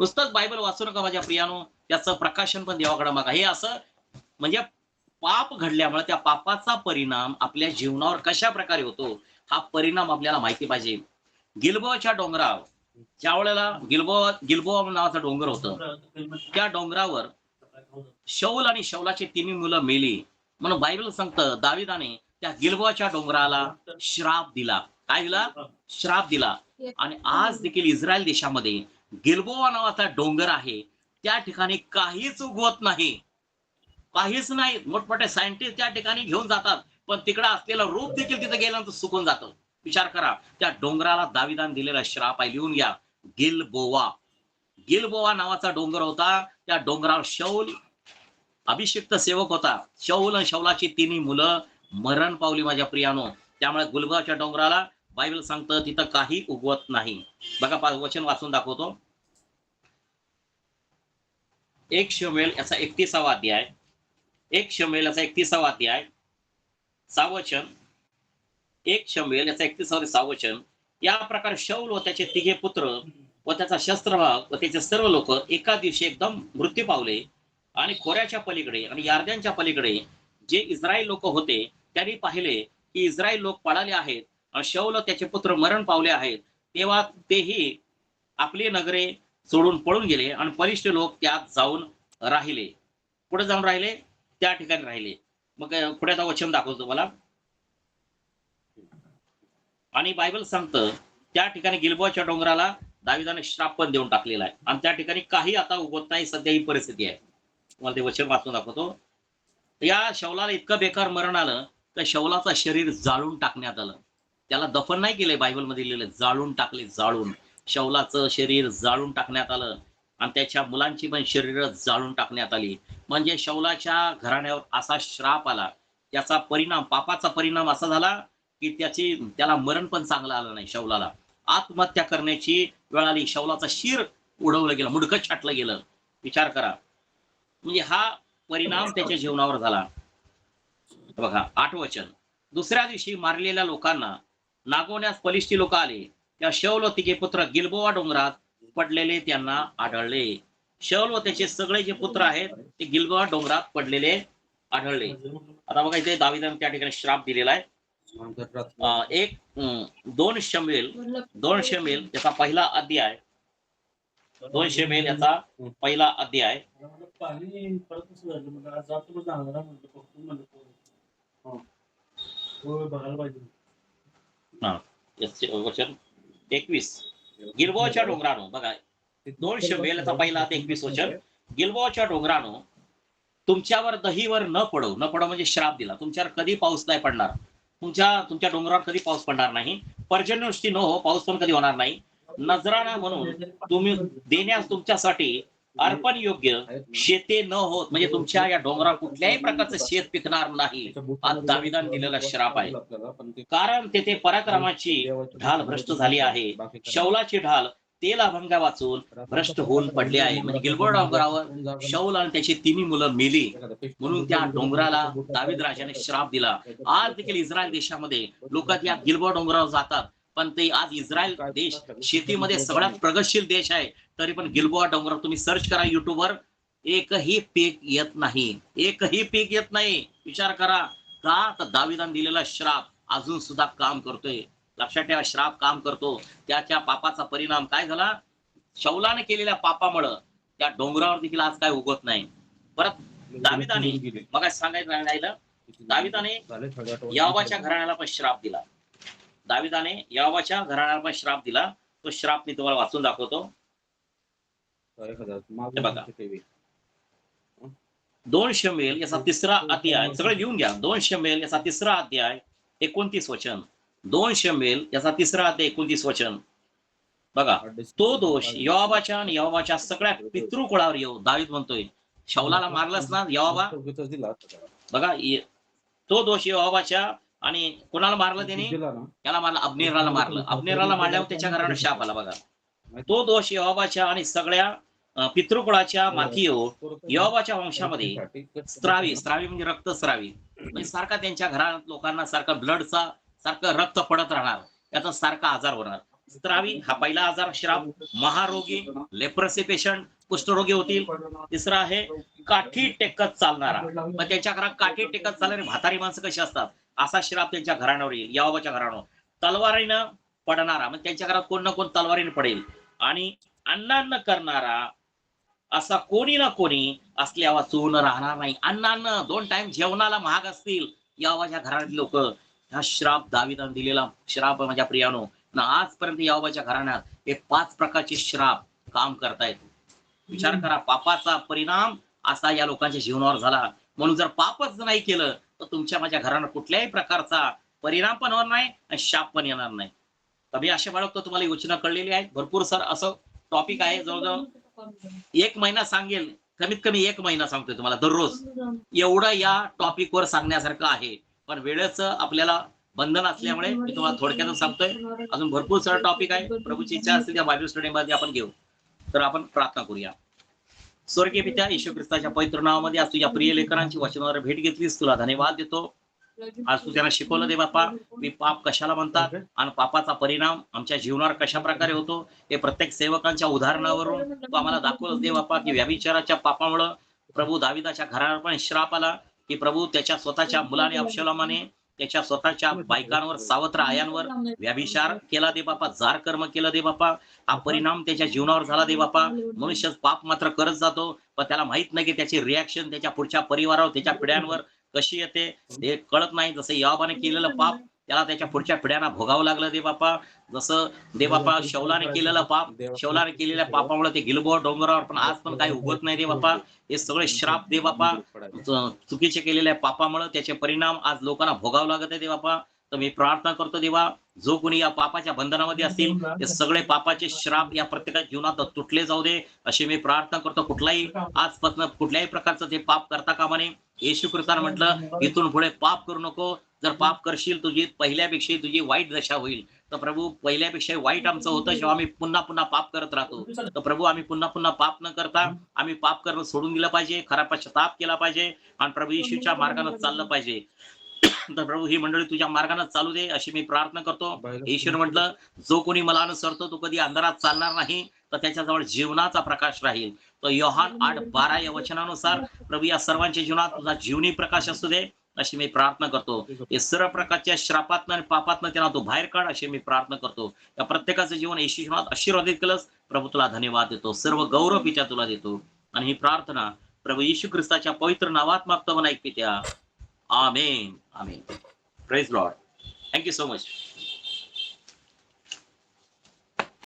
नुसतंच बायबल वाचू नका माझ्या प्रियानो, त्याचं प्रकाशन पण देवाकडे मागा. हे असं म्हणजे पाप घडल्यामुळे त्या पापाचा परिणाम आपल्या जीवनावर कशा प्रकारे होतो, हा परिणाम आपल्याला माहिती पाहिजे. गिलबोआच्या डोंगरावर, ज्या वेळेला गिलबोआ नावाचा डोंगर होतं, त्या डोंगरावर शौल आणि शौलाची 3 मुलं मेली. म्हणून बायबल सांगतं, दाविदाने त्या गिलबोआच्या डोंगराला श्राप दिला. काय दिला? श्राप दिला. आणि आज देखील इस्रायल देशामध्ये गिलबोआ नावाचा डोंगर आहे, त्या ठिकाणी काहीच उगवत नाही, काहीच नाही. मोठमोठे सायंटिस्ट त्या ठिकाणी घेऊन जातात, पण तिकडे असलेलं रूप देखील तिथे गेल्यानंतर सुकून जातं. विचार करा, त्या डोंगराला दाविदाने दिलेला श्राप आहे. लिहून घ्या, गिलबोआ. गिलबोआ नावाचा डोंगर होता. त्या डोंगरावर शौल अभिषिक्त सेवक होता. शौल आणि शौलाची 3 मुलं मरण पावली माझ्या प्रियानो. त्यामुळे गिलबोआच्या डोंगराला बायबल सांगतं तिथं काही उगवत नाही. बघा, वचन वाचून दाखवतो. 1 शमूएल याचा 31वा अध्याय 1 शमूएल याचा 31वा अध्याय 6 वचन, 1 शमूएल याचा 31 6 वचन. या प्रकारे शौल व त्याचे तिघे पुत्र व त्याचा शस्त्रभाग व त्याचे सर्व लोक एका दिवशी एकदम मृत्यू पावले. आणि खोऱ्याच्या पलीकडे आणि यार्द्यांच्या पलीकडे जे इस्रायल लोक होते त्यांनी पाहिले की इस्रायल लोक पळाले आहेत आणि शौल व त्याचे पुत्र मरण पावले आहेत. तेव्हा तेही आपली नगरे सोडून पळून गेले आणि बलिष्ठ लोक त्यात जाऊन राहिले. पुढे जाऊन राहिले, त्या ठिकाणी राहिले. मग पुढे आता वचन दाखवतो मला. आणि बायबल सांगतं त्या ठिकाणी गिलबोआच्या डोंगराला दाविदाने श्राप पण देऊन टाकलेला आहे आणि त्या ठिकाणी काही आता उगवत नाही. सध्या ही परिस्थिती आहे. तुम्हाला ते वचन वाचून दाखवतो. या शौलाला इतकं बेकार मरण आलं तर शौलाचं शरीर जाळून टाकण्यात आलं. त्याला दफन नाही केले, बायबलमध्ये लिहिलं जाळून टाकले. जाळून शौलाचं शरीर जाळून टाकण्यात आलं आणि त्याच्या मुलांची पण शरीर जाळून टाकण्यात आली. म्हणजे शौलाच्या घराण्यावर असा श्राप आला. त्याचा परिणाम, पापाचा परिणाम असा झाला की त्याला मरण पण चांगलं आलं नाही. शौलाला आत्महत्या करण्याची वेळ आली. शौलाचा शिर उडवलं गेलं, मुडकं छाटलं गेलं. विचार करा, म्हणजे हा परिणाम त्याच्या जीवनावर झाला. बघा 8 वचन. दुसऱ्या दिवशी मारलेल्या लोकांना नागवण्यास फलिष्टी लोक आले. त्या शौल व तिघे पुत्र गिलबोआ डोंगरात पडलेले त्यांना आढळले. शौल व त्याचे सगळे जे पुत्र आहेत ते गिलबोआ डोंगरात पडलेले आढळले. आता बघा इथे दाविदाने त्या ठिकाणी श्राप दिलेला आहे. 2 शमूएल याचा पहिला अध्याय, 2 शमूएल याचा पहिला अध्याय वचन 21. गिलबोआच्या डोंगरानो, बघा 2 शमूएल याचा पहिला ते 21 वचन. गिलबोआच्या डोंगरानो, तुमच्यावर दहीवर न पडो म्हणजे श्राप दिला. तुमच्यावर कधी पाऊस नाही पडणार. तुमच्या डोंगरावर कधी पाऊस पडणार नाही. पर्जन्यवृष्टी न हो, पाऊस पण कधी होणार नाही. नजराणा म्हणून तुम्ही देण्यास तुमच्यासाठी अर्पण योग्य शेते न होत, म्हणजे तुमच्या या डोंगरावर कुठल्याही प्रकारचं शेत पिकणार नाही. आज दाविदाने दिलेला श्राप आहे. कारण तेथे पराक्रमाची ढाल भ्रष्ट झाली आहे. शौलाची ढाल तेल अभंग वाचून भ्रष्ट होऊन पडले आहे. म्हणजे गिलबोआ डोंगरावर शौल आणि त्याची 3 मुलं मेली, म्हणून त्या डोंगराला दावीद राजाने श्राप दिला. आज देखील इस्रायल देशामध्ये लोक त्या गिलबोआ डोंगरावर जातात, पण ते आज इस्रायल देश शेतीमध्ये सगळ्यात प्रगतशील देश आहे. तरी पण गिलबोआ डोंगरावर तुम्ही सर्च करा युट्यूबवर, एकही पीक येत नाही. एकही पीक येत नाही. विचार करा, का तर दाविदाने दिलेला श्राप अजून सुद्धा काम करतोय. लक्षात ठेवा, श्राप काम करतो. त्याच्या पापाचा परिणाम काय झाला? शौलाने केलेल्या पापामुळं त्या डोंगरावर देखील आज काय उगवत नाही. परत दाविदाने मग सांगायचं राहिलं, दाविदाने योआबाच्या घराण्याला पण श्राप दिला. दाविदाने योआबाच्या घराण्याला पण श्राप दिला. तो श्राप मी तुम्हाला वाचून दाखवतो. बघा 2 शमूएल याचा 3रा अध्याय, सगळं लिहून घ्या. 2 शमूएल याचा 3रा अध्याय 29 वचन. 2 शमूएल याचा 3रा अध्याय 29 वचन. बघा, तो दोष योआबाच्या आणि योआबाच्या सगळ्या पितृकुळावर येऊ. दावीद म्हणतोय, शौलाला मारलंच ना योआबा. बघा, तो दोष योआबाच्या, आणि कोणाला मारलं त्याने? त्याला मारलं, अब्नेराला मारलं. अब्नेराला मारल्यावर त्याच्या घराने शाप आला. बघा, तो दोष योआबाच्या आणि सगळ्या पितृकुळाच्या माथी येऊ. योआबाच्या वंशामध्ये स्त्रावी म्हणजे रक्तस्रावी, म्हणजे सारखा त्यांच्या घरात लोकांना सारखा ब्लडचा सारखं रक्त पडत राहणार, याचा सारखा आजार होणार. स्त्रावी हा पहिला आजार श्राप. महारोगी, लेप्रसी पेशंट, कुष्ठरोगी होतील. तिसरा आहे काठी टेकत चालणारा, मग त्यांच्या घरात काठी टेकत चालणारी म्हातारी माणसं कशी असतात, असा श्राप त्यांच्या घराण्यावर येईल. योआबाच्या घराण्यावर तलवारीनं पडणारा, मग त्यांच्या घरात कोण ना कोण तलवारीने पडेल. आणि अन्नान्न करणारा, असा कोणी ना कोणी असल्यावर चून राहणार नाही. अन्नान्न 2 टाइम जेवणाला महाग असतील योआबाच्या घरातली लोक. हा श्राप दाविदाने दिलेला श्राप माझ्या प्रियानो. आजपर्यंत योआबाच्या घराण्यात हे 5 प्रकारचे श्राप काम करतायत. विचार करा, पापाचा परिणाम असा या लोकांच्या जीवनावर झाला. म्हणून जर पापच नाही केलं तर तुमच्या माझ्या घरानं कुठल्याही प्रकारचा परिणाम पण होणार नाही आणि शाप पण येणार नाही. तर मी अशा बाळगतो, तुम्हाला योजना कळलेली आहे. भरपूर सर असं टॉपिक आहे, जवळजवळ 1 महिना सांगेल, कमीत कमी 1 महिना सांगतोय तुम्हाला दररोज. एवढं या टॉपिकवर सांगण्यासारखं आहे, पण वेळेचं आपल्याला बंधन असल्यामुळे मी तुम्हाला थोडक्यातच सांगतोय. अजून भरपूर सारं टॉपिक आहे. प्रभूची इच्छा असते त्या बायबल स्टडी मध्ये आपण घेऊ. तर आपण प्रार्थना करूया. स्वर्गीय पित्या येशू ख्रिस्ताच्या पवित्र नावामध्ये आज तुझ्या प्रिय लेकरांची वचनावर भेट घेतलीस, तुला धन्यवाद देतो. आज तू त्यांना शिकवलं दे बापा, मी पाप कशाला म्हणतात आणि पापाचा परिणाम आमच्या जीवनावर कशा प्रकारे होतो हे प्रत्येक सेवकांच्या उदाहरणावरून तू आम्हाला दाखवलं दे बापा, की व्यभिचाराच्या पापामुळं प्रभू दाविदाच्या घरावर पण श्राप आला, की प्रभू त्याच्या स्वतःच्या मुलाने अबशलोमाने त्याच्या स्वतःच्या बायकांवर, सावत्र आयांवर व्यभिचार केला दे बापा, जार कर्म केलं दे बापा. हा परिणाम त्याच्या जीवनावर झाला दे बापा. मनुष्य पाप मात्र करत जातो, पण त्याला माहित नाही की त्याची रिॲक्शन त्याच्या पुढच्या परिवारावर, त्याच्या पिढ्यांवर कशी येते हे कळत नाही. जसं योआबाने केलेलं पाप त्याला त्याच्या पुढच्या पिढ्यांना भोगावं लागलं दे बापा. जसं दे बापा शौलाने केलेलं पाप, शौलाने केलेल्या पापामुळे ते गिलबोआ डोंगरावर पण आज पण काही उगवत नाही दे बापा. हे सगळे श्राप दे बापा, चुकीचे केलेल्या पापामुळे त्याचे परिणाम आज लोकांना भोगावं लागत आहे दे बापा. तर मी प्रार्थना करतो देवा, जो कोणी या पापाच्या बंधनामध्ये असतील ते सगळे पापाचे श्राप या प्रत्येकाच्या जीवनात तुटले जाऊ दे, अशी मी प्रार्थना करतो. कुठलाही आजपासून कुठल्याही प्रकारचं ते पाप करता कामा नये. येशू ख्रिस्ताने म्हटलं, इथून पुढे पाप करू नको. जर पाप करशील तुझी पहिल्यापेक्षा तुझी वाईट दशा होईल. तर प्रभू, पहिल्यापेक्षा वाईट आमचं होतं जेव्हा आम्ही पुन्हा पुन्हा पाप करत राहतो. तर प्रभू, आम्ही पुन्हा पुन्हा पाप न करता आम्ही पाप करणं सोडून दिलं पाहिजे, खरा पश्चाताप केला पाहिजे आणि प्रभू येशूच्या मार्गाने चाललं पाहिजे. तर प्रभू, ही मंडळी तुझ्या मार्गाने चालू दे अशी मी प्रार्थना करतो. येशूने म्हटलं, जो कोणी मला अनुसरतो तो कधी अंधारात चालणार नाही, तर त्याच्याजवळ जीवनाचा प्रकाश राहील. तर योहान 8:12 या वचनानुसार प्रभू या सर्वांच्या जीवनात तुझा जीवनी प्रकाश असू दे अशी मी प्रार्थना करतो. हे सर्व प्रकारच्या श्रापातनं आणि पापातनं त्यांना तू बाहेर काढ अशी मी प्रार्थना करतो. या प्रत्येकाचं जीवन येशू जीवनात आशीर्वादित केलंस प्रभू, तुला धन्यवाद देतो. सर्व गौरव पित्या तुला देतो आणि ही प्रार्थना प्रभू येशू ख्रिस्ताच्या पवित्र नावात मागतो म्हणा, एक पित्या. Amen. Amen. Praise Lord. Thank you so much.